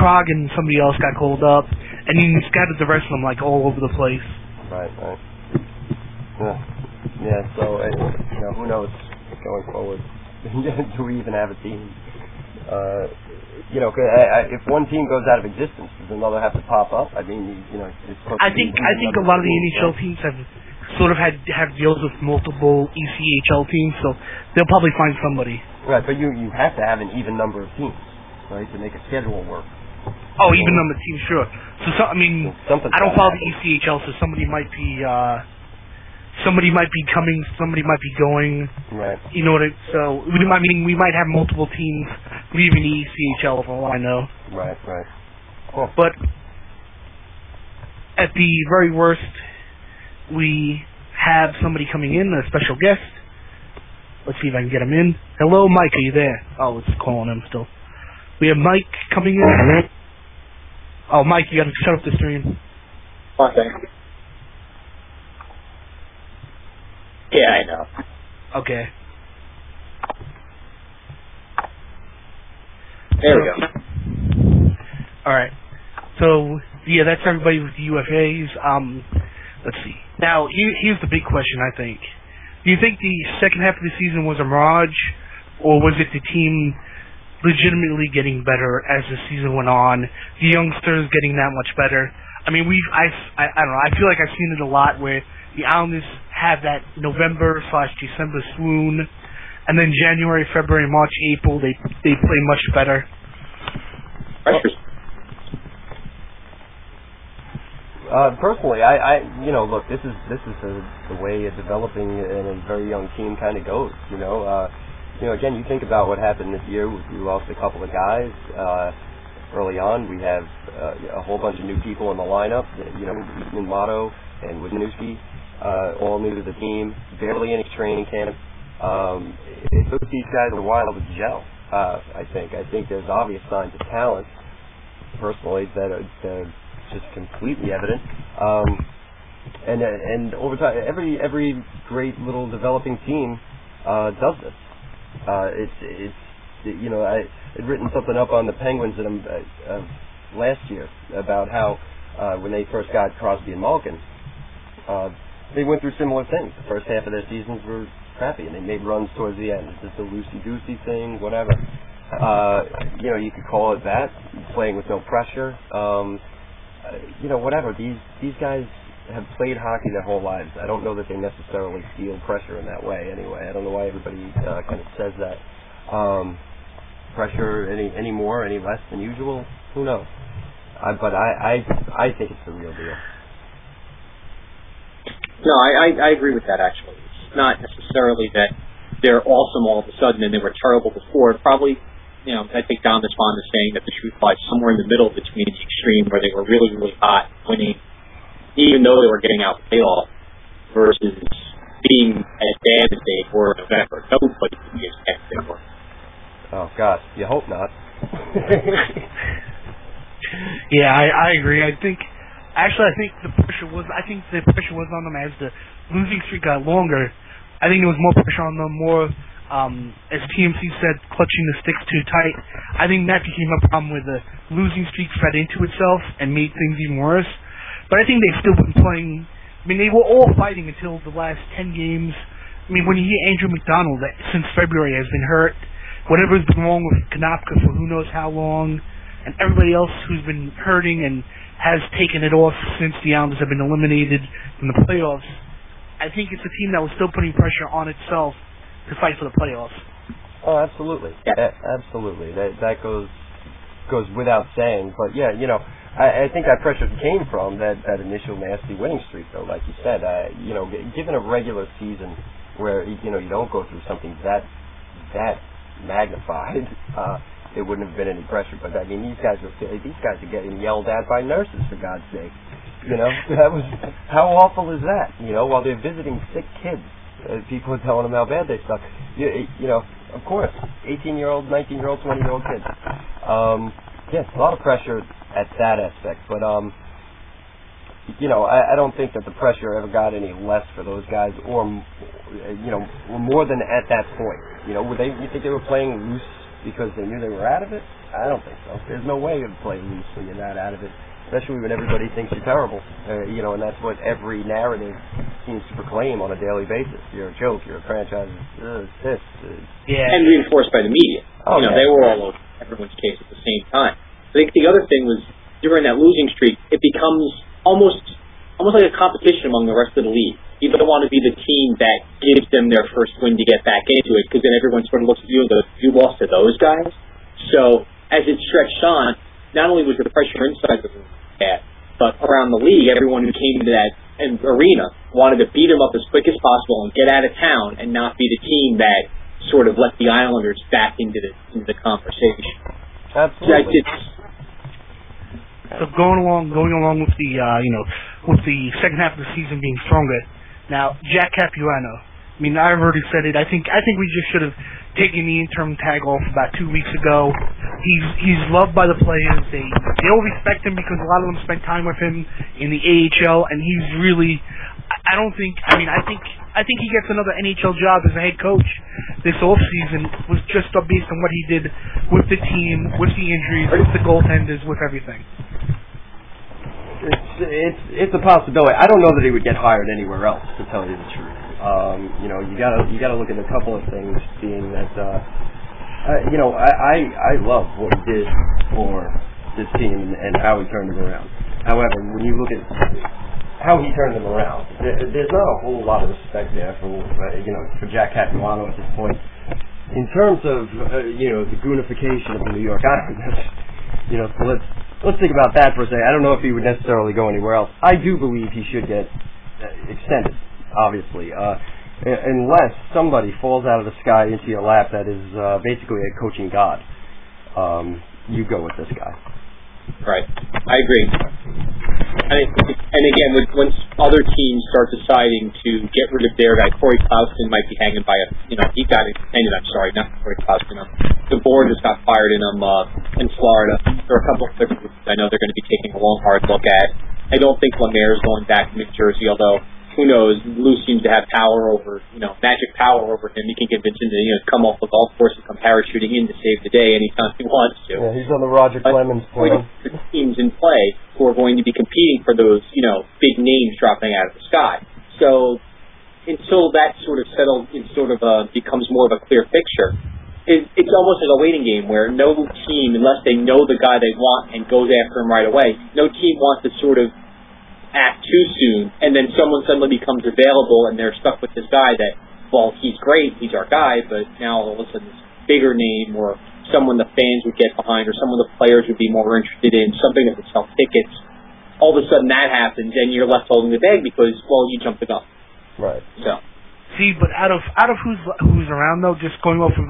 else got called up, and he scattered the rest of them like all over the place. Right. Yeah. So who knows going forward? Do we even have a team? If one team goes out of existence, does another have to pop up? I mean, it's I think a lot of the NHL teams have sort of have deals with multiple ECHL teams, so they'll probably find somebody. Right, but you have to have an even number of teams, right, to make a schedule work. Oh, even number of teams, sure. So I mean, I don't follow the ECHL, so somebody might be coming, somebody might be going. Right. So we might have multiple teams leaving the ECHL for all I know. Right. Cool. But at the very worst, we have somebody coming in, a special guest. Let's see if I can get him in. Hello, Mike, are you there? Oh, it's calling him still. We have Mike coming in. Oh, Mike, you gotta shut up the stream. Okay. Yeah, I know. Okay. There we go. Alright. So, yeah, that's everybody with the UFAs. Let's see. Now, here's the big question, I think. Do you think the second half of the season was a mirage, or was it the team legitimately getting better as the season went on, the youngsters getting that much better? I mean, I don't know, I feel like I've seen it a lot where the Islanders have that November/December swoon, and then January, February, March, April, they play much better. Personally, I look, this is the way a developing and a very young team kind of goes. Again, you think about what happened this year. We lost a couple of guys early on. We have a whole bunch of new people in the lineup. Motto and Wisniewski, all new to the team. Barely any training camp. It took these guys a while to gel. I think there's obvious signs of talent. Personally, that are just completely evident. And over time, every great little developing team does this. I had written something up on the Penguins last year about how when they first got Crosby and Malkin, they went through similar things. The first half of their seasons were crappy, and they made runs towards the end. It's just a loosey-goosey thing, whatever. You could call it that, playing with no pressure. Whatever. These guys have played hockey their whole lives. I don't know that they necessarily feel pressure in that way anyway. I don't know why everybody kind of says that. Pressure any more, any less than usual? Who knows? But I think it's the real deal. No, I agree with that, actually. It's not necessarily that they're awesome all of a sudden and they were terrible before. Probably, I think Don Desmond is saying that the truth lies somewhere in the middle between the extreme where they were really, really hot, winning, even though they were getting out playoff, versus being as bad as they were in November. Nobody can be as bad as they were. Oh, God. You hope not. Yeah, I agree. I think the pressure was on them as the losing streak got longer. I think there was more pressure on them, as TMC said, clutching the sticks too tight. I think that became a problem where the losing streak fed into itself and made things even worse. But I think they've still been playing. I mean, they were all fighting until the last 10 games I mean, when you hear Andrew McDonald, that since February has been hurt, whatever's been wrong with Konopka for who knows how long, and everybody else who's been hurting and has taken it off since the Islanders have been eliminated from the playoffs, I think it's a team that was still putting pressure on itself to fight for the playoffs. Oh, absolutely. Yeah. Absolutely. That goes without saying. But, yeah, you know, I think that pressure came from that initial nasty winning streak, though, like you said. You know, given a regular season where, you know, you don't go through something that magnified, there wouldn't have been any pressure. But, I mean, these guys are getting yelled at by nurses, for God's sake. You know, how awful is that? You know, while they're visiting sick kids, people are telling them how bad they suck. You know, of course, 18-year-old, 19-year-old, 20-year-old kids. Yes, a lot of pressure at that aspect. But, you know, I don't think that the pressure ever got any less for those guys, or, you know, more than at that point. You know, you think they were playing loose because they knew they were out of it? I don't think so. There's no way you would play loose when you're not out of it, especially when everybody thinks you're terrible. You know, and that's what every narrative seems to proclaim on a daily basis. You're a joke. You're a franchise. Yeah. And reinforced by the media. Oh, you know, they were all over everyone's case at the same time. I think the other thing was, during that losing streak, it becomes almost like a competition among the rest of the league. You don't want to be the team that gives them their first win to get back into it, because then everyone sort of looks at you and goes, you lost to those guys? So, as it stretched on, not only was the pressure inside the room bad, but around the league, everyone who came into that arena wanted to beat them up as quick as possible and get out of town and not be the team that sort of let the Islanders back into the conversation. Absolutely. So going along with the with the second half of the season being stronger. Now, Jack Capuano. I mean, I've already said it. I think we just should have taken the interim tag off about 2 weeks ago. He's loved by the players. They all respect him because a lot of them spent time with him in the AHL, and he's really. I think he gets another NHL job as a head coach this offseason, was just based on what he did with the team, with the injuries, with the goaltenders, with everything. It's a possibility. I don't know that he would get hired anywhere else, to tell you the truth. You know, you gotta look at a couple of things, being that you know, I love what he did for this team and how he turned them around. However, when you look at how he turned them around, there's not a whole lot of respect there for for Jack Capuano at this point. In terms of you know, the goonification of the New York Islanders, you know, so let's think about that for a second. I don't know if he would necessarily go anywhere else. I do believe he should get extended, obviously, unless somebody falls out of the sky into your lap that is basically a coaching god. You go with this guy. Right. I agree. And again, once other teams start deciding to get rid of their guy, Corey Klauston might be hanging by he got extended, I'm sorry, not Corey Klauston. The board just got fired in Florida. There are a couple of other groups I know they're going to be taking a long, hard look at. I don't think Lemaire is going back to New Jersey, although who knows, Lou seems to have power over, magic power over him. He can convince him to, come off the golf course and come parachuting in to save the day anytime he wants to. Yeah, he's on the Roger Clemens plan. The teams in play who are going to be competing for those, big names dropping out of the sky. So until that sort of settles, it sort of becomes more of a clear picture. It's almost like a waiting game where no team, unless they know the guy they want and goes after him right away, no team wants to sort of act too soon, and then someone suddenly becomes available and they're stuck with this guy that, well, he's great, he's our guy, but now all of a sudden this bigger name or someone the fans would get behind or someone the players would be more interested in, something that would sell tickets. All of a sudden that happens and you're left holding the bag because, well, you jumped the gun. Right. So. See, but out of who's around though, just going off of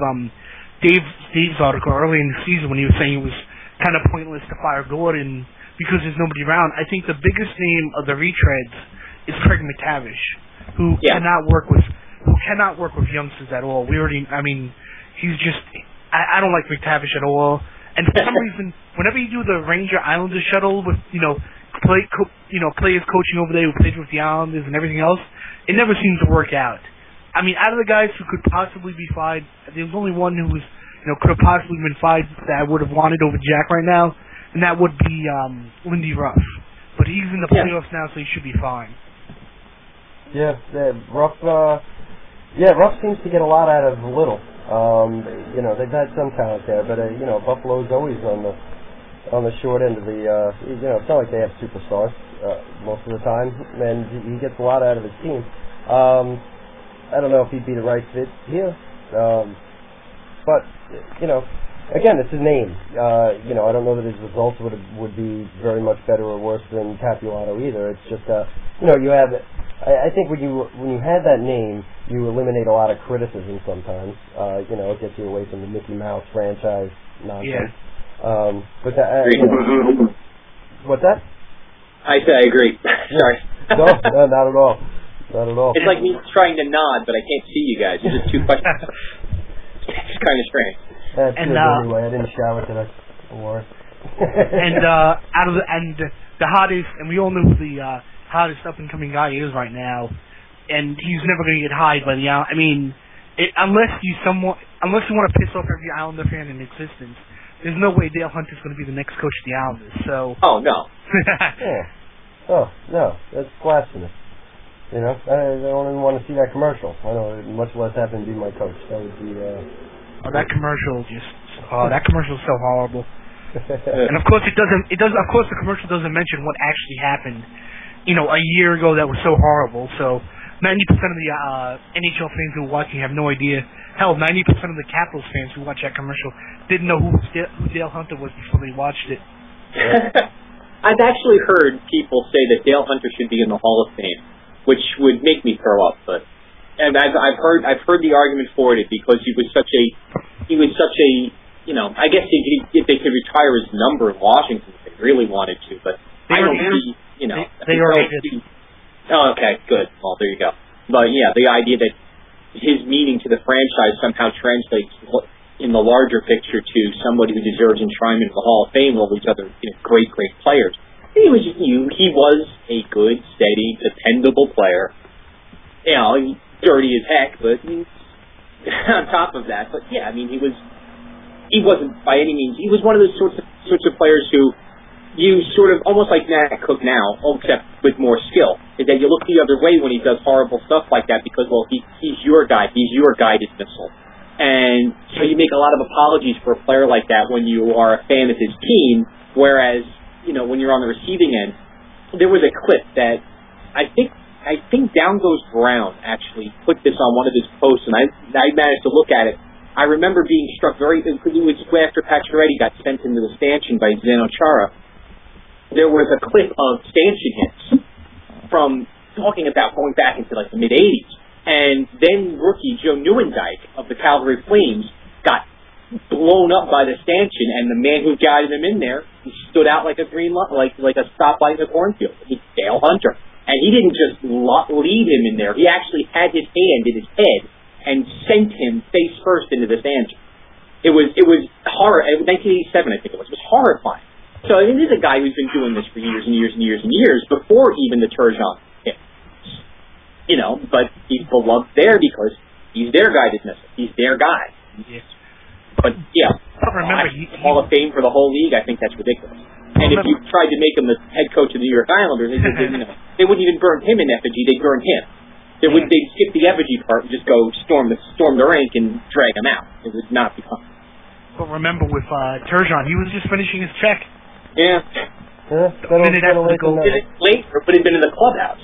Dave's article early in the season when he was saying it was kind of pointless to fire Gordon because there's nobody around, I think the biggest name of the retreads is Craig McTavish, who cannot work with youngsters at all. He's just I don't like McTavish at all. And for some reason, whenever you do the Ranger Islanders shuttle with players coaching over there who played with the Islanders and everything else, it never seems to work out. I mean, out of the guys who could possibly be fired, there's only one who was could have possibly been fired that I would have wanted over Jack right now. And that would be Lindy Ruff. But he's in the playoffs now, so he should be fine. Yeah, Ruff, Yeah, Ruff seems to get a lot out of little. You know, they've had some talent there, but you know, Buffalo's always on the short end of the. You know, it's not like they have superstars most of the time, and he gets a lot out of his team. I don't know if he'd be the right fit here, but you know, again, it's a name. You know, I don't know that his results would be very much better or worse than Capuano either. It's just you know, you have. I think when you have that name, you eliminate a lot of criticism sometimes. You know, it gets you away from the Mickey Mouse franchise nonsense. Yeah. But that, you know, what's that? I say I agree. Sorry. No, not at all. Not at all. It's like me trying to nod, but I can't see you guys. It's just two questions. It's kind of strange. That's good anyway. I didn't shower today. Don't worry. And the hottest, and we all know who the hottest up and coming guy is right now, and he's never going to get hired by the Islanders. I mean, unless you want to piss off every Islander fan in existence, there's no way Dale Hunter's going to be the next coach of the Islanders. So. Oh no. Yeah. Oh no, that's blasphemous. You know, I don't even want to see that commercial. I don't, much less have him be my coach. That would be. Oh, that commercial that commercial is so horrible. And of course Of course, the commercial doesn't mention what actually happened. You know, a year ago that was so horrible. So 90% of the NHL fans who are watching have no idea. Hell, 90% of the Capitals fans who watch that commercial didn't know who Dale Hunter was before they watched it. I've actually heard people say that Dale Hunter should be in the Hall of Fame, which would make me throw up. But and I've heard the argument for it because he was such a you know, I guess if they could retire his number in Washington if they really wanted to, but I don't see, you know. They already did. Oh, okay, good. Well, there you go. But yeah, the idea that his meaning to the franchise somehow translates in the larger picture to somebody who deserves enshrinement in the Hall of Fame, all these other great players. He was a good, steady, dependable player. You know, dirty as heck, but on top of that, but yeah, I mean, he wasn't by any means. He was one of those sorts of players who you sort of almost like Matt Cook now, except with more skill. Is that you look the other way when he does horrible stuff like that because he's your guy, he's your guided missile, and so you make a lot of apologies for a player like that when you are a fan of his team. Whereas when you're on the receiving end, there was a clip that I think Down Goes Brown actually put this on one of his posts, and I managed to look at it. I remember being struck because it was after Pacioretty got sent into the stanchion by Zdeno Chara. There was a clip of stanchion hits from talking about going back into like the mid-'80s, and then rookie Joe Nieuwendyk of the Calgary Flames got blown up by the stanchion, and the man who guided him in there, he stood out like a green light, like a stoplight in a cornfield. It was Dale Hunter, and he didn't just lead him in there. He actually had his hand in his head and sent him face first into the stanchion. It was horror. 1987, I think it was. It was horrifying. So I mean, this is a guy who's been doing this for years and years and years and years before even the Turgeon hit. But he's beloved there because he's their guided missile. He's their guy. Yes. But yeah, remember Hall of Fame for the whole league. I think that's ridiculous. And if you tried to make him the head coach of the New York Islanders, they wouldn't even burn him in effigy. They'd burn him. They'd skip the effigy part and just go storm the rink and drag him out. It would not be fun. But remember, with Turgeon, he was just finishing his check. Yeah. The minute after the goal. Later, but he'd been in the clubhouse.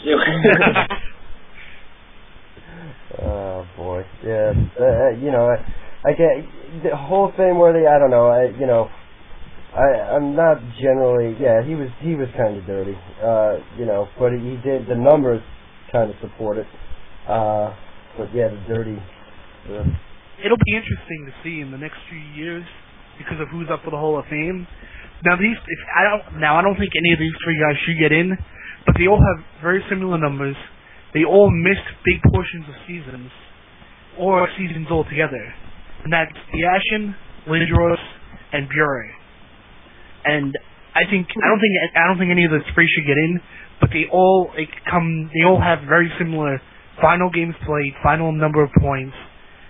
Oh boy, yeah. I get the Hall of Fame worthy. I don't know. I'm not generally. Yeah, he was kind of dirty. But he did the numbers kind of support it. But yeah, the dirty. It'll be interesting to see in the next few years because of who's up for the Hall of Fame. Now I don't think any of these three guys should get in, but they all have very similar numbers. They all missed big portions of seasons or seasons altogether, and that's Yashin, Lindros, and Bure. And I don't think any of the three should get in, but they all have very similar final games played, final number of points,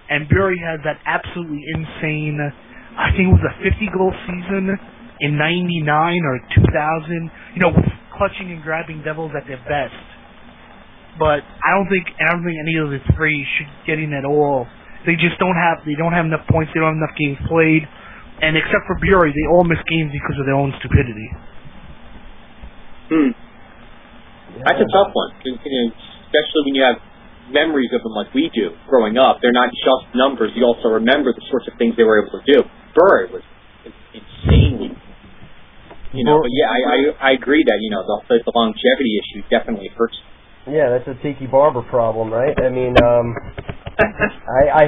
and Bure has that absolutely insane, I think it was a 50-goal season in 99 or 2000, with clutching and grabbing Devils at their best. but I don't think any of the three should get in at all. They just don't have enough points. They don't have enough games played, and except for Bure, they all miss games because of their own stupidity. That's a tough one, especially when you have memories of them like we do growing up. They're not just numbers. You also remember the sorts of things they were able to do. Bure was insanely, but yeah, I agree that, the longevity issue definitely hurts. Yeah, that's a Tiki Barber problem, right? I mean, I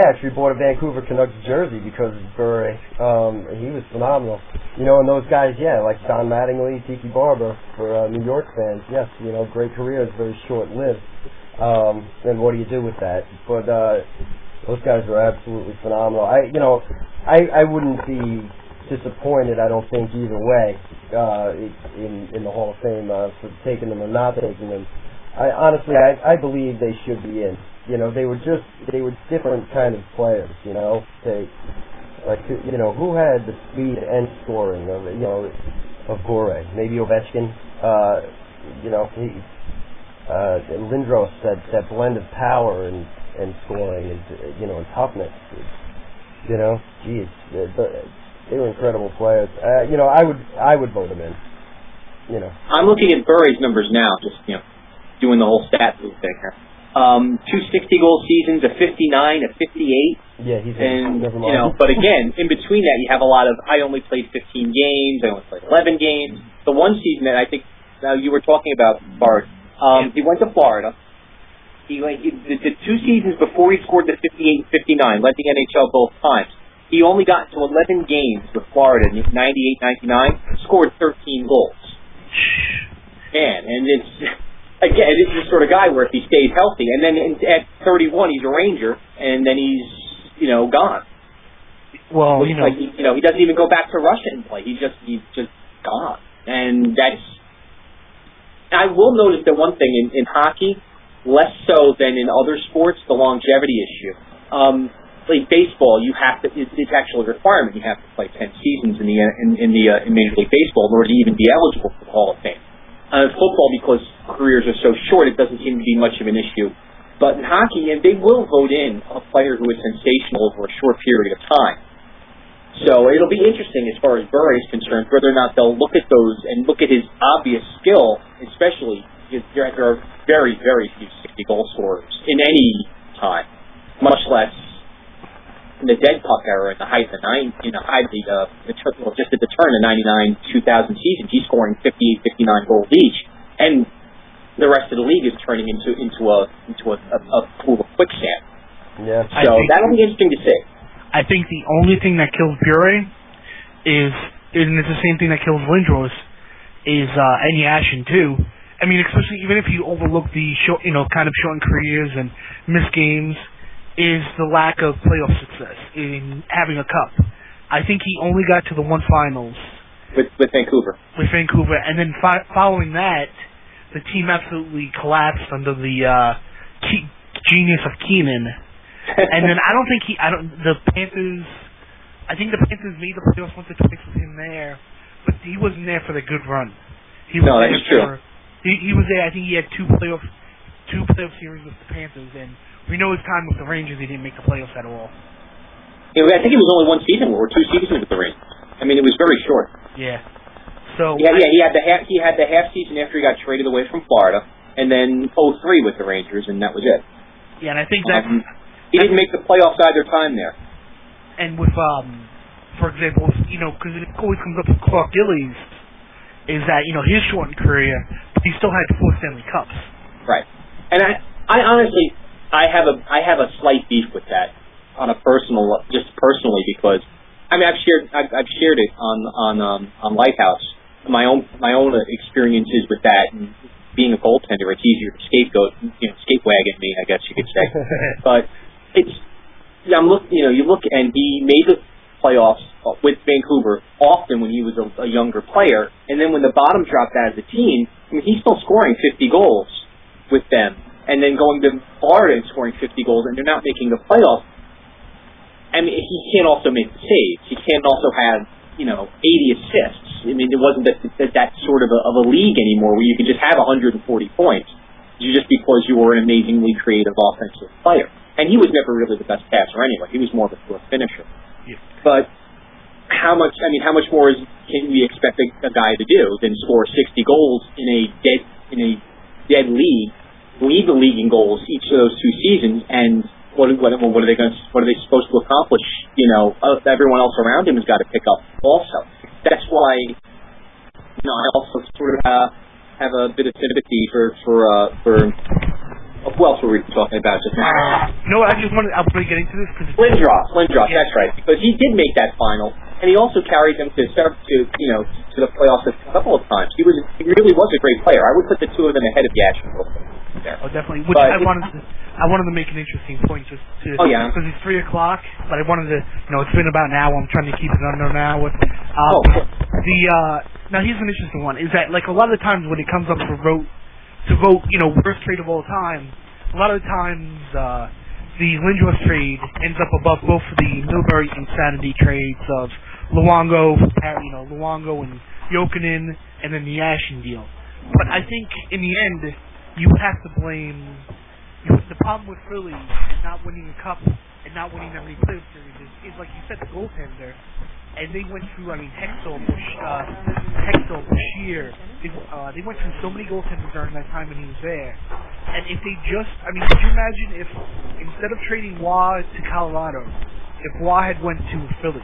actually bought a Vancouver Canucks jersey because of Bure. He was phenomenal. And those guys, like Don Mattingly, Tiki Barber, for New York fans, yes, great careers, very short-lived. And what do you do with that? But those guys are absolutely phenomenal. I wouldn't be disappointed, I don't think, either way, in the Hall of Fame for taking them or not taking them. Honestly, I believe they should be in. They were different kind of players. Who had the speed and scoring of Bure? Maybe Ovechkin. Lindros, that blend of power and scoring and toughness. Geez, they were incredible players. I would vote them in. I'm looking at Bure's numbers now, just doing the whole stat move thing here. 260-goal seasons, a 59, a 58. Yeah, he's never mind. But again, in between that, you have a lot of, I only played 15 games, I only played 11 games. The one season that I think you were talking about, Bart, he went to Florida. The 2 seasons before he scored the 58 and 59, led the NHL both times. He only got to 11 games with Florida in 98-99, scored 13 goals. Man, and it's... Again, this is the sort of guy where if he stays healthy, and then at 31 he's a Ranger, and then he's gone. Well, he doesn't even go back to Russia and play. He's just gone, and that's. I will notice that one thing in hockey, less so than in other sports, the longevity issue. Like baseball, you have to. It's actually a requirement. You have to play 10 seasons in Major League Baseball in order to even be eligible for the Hall of Fame. Football, because careers are so short, it doesn't seem to be much of an issue. But in hockey, and they will vote in a player who is sensational over a short period of time. So it'll be interesting as far as Bure is concerned, whether or not they'll look at those and look at his obvious skill, especially because there are very, very few 60-goal scorers in any time, much less in the dead puck era in the height of just at the turn of 99-2000 season. He's scoring 58, 59 goals each, and the rest of the league is turning into a pool of quicksand. Yeah. So that'll be interesting to see. I think the only thing that kills Bure is, and it's the same thing that kills Lindros, is and Yashin too. I mean, especially even if you overlook the kind of shortened careers and missed games, is the lack of playoff success in having a cup. I think he only got to the one finals with Vancouver. With Vancouver, and then following that, the team absolutely collapsed under the genius of Keenan. And then the Panthers. I think the Panthers made the playoffs once or twice with him there, but he wasn't there for the good run. That's true. He was there. I think he had two playoff series with the Panthers, and we know his time with the Rangers, he didn't make the playoffs at all. Yeah, I think it was only one season or 2 seasons with the Rangers. I mean, it was very short. Yeah. So he had the half season after he got traded away from Florida, and then 03 with the Rangers, and that was it. Yeah, and I think that he didn't make the playoffs either time there. And with for example, because it always comes up with Clark Gillies, is that his shortened career, but he still had 4 Stanley Cups. Right. And I honestly. I have a slight beef with that just personally, because I mean I've shared it on Lighthouse, my own experiences with that, and being a goaltender, it's easier to scapewagon me, I guess you could say. But you look, and he made the playoffs with Vancouver often when he was a younger player, and then when the bottom dropped out of the team, I mean, he's still scoring 50 goals with them. And then going to Florida and scoring 50 goals, and they're not making the playoffs. I mean, he can't also make the saves. He can't also have, 80 assists. I mean, it wasn't that sort of a league anymore where you could just have 140 points just because you were an amazingly creative offensive player. And he was never really the best passer anyway. He was more of a pure finisher. Yeah. But how much more can we expect a guy to do than score 60 goals in a dead league, lead the league in goals each of those 2 seasons, and what are they supposed to accomplish? You know, everyone else around him has got to pick up also. That's why, you know, I also sort of have a bit of sympathy for who else were we talking about just now? No, I just wanted to get into this because Lindros, yeah. That's right, because he did make that final, and he also carried them to the playoffs a couple of times. He really was a great player. I would put the two of them ahead of Yashin there. Oh, definitely. Which I wanted to make an interesting point just to because it's 3 o'clock, but I wanted to, you know, it's been about an hour. I'm trying to keep it under an hour. Now here's an interesting one: is that like a lot of the times when it comes up to vote, you know, worst trade of all time, a lot of the times the Lindros trade ends up above both of the Milbury insanity trades of Luongo and Jokinen, and then the Yashin deal. But I think in the end, you have to blame the problem with Philly and not winning a cup and not winning that many playoff series is like you said, the goaltender. And they went through, Hextall, Bashir. They went through so many goaltenders during that time when he was there. And if they could you imagine if instead of trading Waugh to Colorado, if Waugh had went to Philly?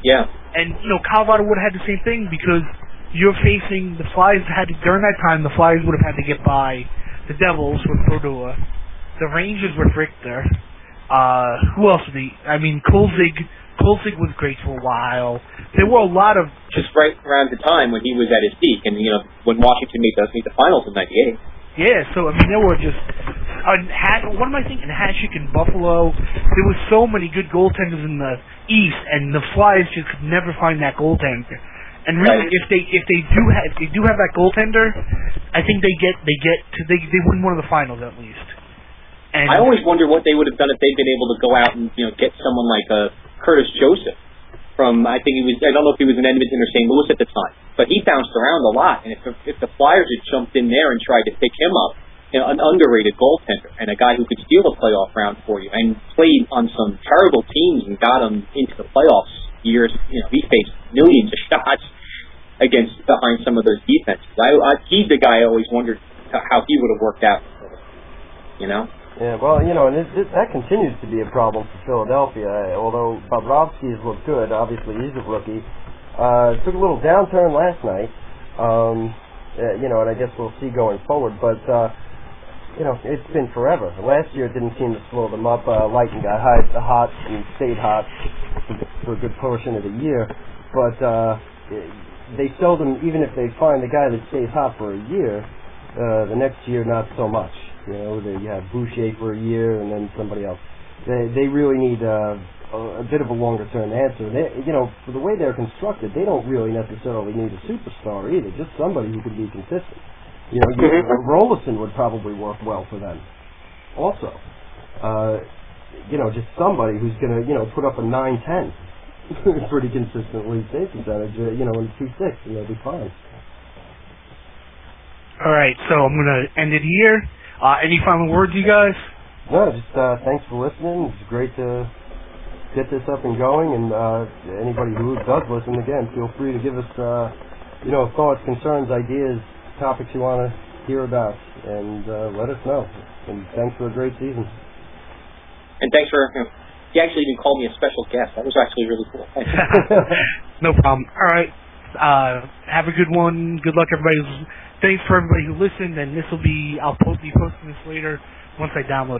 Yeah. And, you know, Colorado would have had the same thing because you're facing the Flyers during that time, the Flyers would have had to get by the Devils with Brodeur, the Rangers with Richter. Who else? Kolzig was great for a while. There were a lot of just right around the time when he was at his peak, and you know when Washington made the finals in '98. Yeah, so there were just what am I thinking? Hasek and Buffalo. There were so many good goaltenders in the East, and the Flyers just could never find that goaltender. And really, if they do have that goaltender, I think they win one of the finals at least. And I always wonder what they would have done if they'd been able to go out and get someone like Curtis Joseph from I don't know if he was in Edmonton or St. Louis at the time, but he bounced around a lot. And if the Flyers had jumped in there and tried to pick him up, an underrated goaltender and a guy who could steal a playoff round for you and played on some terrible teams and got him into the playoffs years, he faced millions of shots behind some of those defenses. He's the guy I always wondered how he would have worked out. Yeah, well, and that continues to be a problem for Philadelphia. Although Bobrovsky has looked good, obviously he's a rookie. Took a little downturn last night, and I guess we'll see going forward. But it's been forever. Last year it didn't seem to slow them up. Lighton got hot and stayed hot for a good portion of the year, but they seldom, even if they find the guy that stays hot for a year, the next year not so much. You have Boucher for a year and then somebody else. They really need a bit of a longer-term answer. For the way they're constructed, they don't really necessarily need a superstar either, just somebody who can be consistent. Rolison would probably work well for them also. Just somebody who's going to, put up a 9-10 pretty consistently, save percentage, in 2-6, and they'll be fine. All right, so I'm going to end it here. Any final words, you guys? No, just thanks for listening. It's great to get this up and going, and anybody who does listen, again, feel free to give us, thoughts, concerns, ideas, topics you want to hear about, and let us know. And thanks for a great season. And thanks for, you actually even called me a special guest. That was actually really cool. Thanks. No problem. All right. Have a good one. Good luck, everybody. Thanks for everybody who listened, and I'll be posting this later once I download it.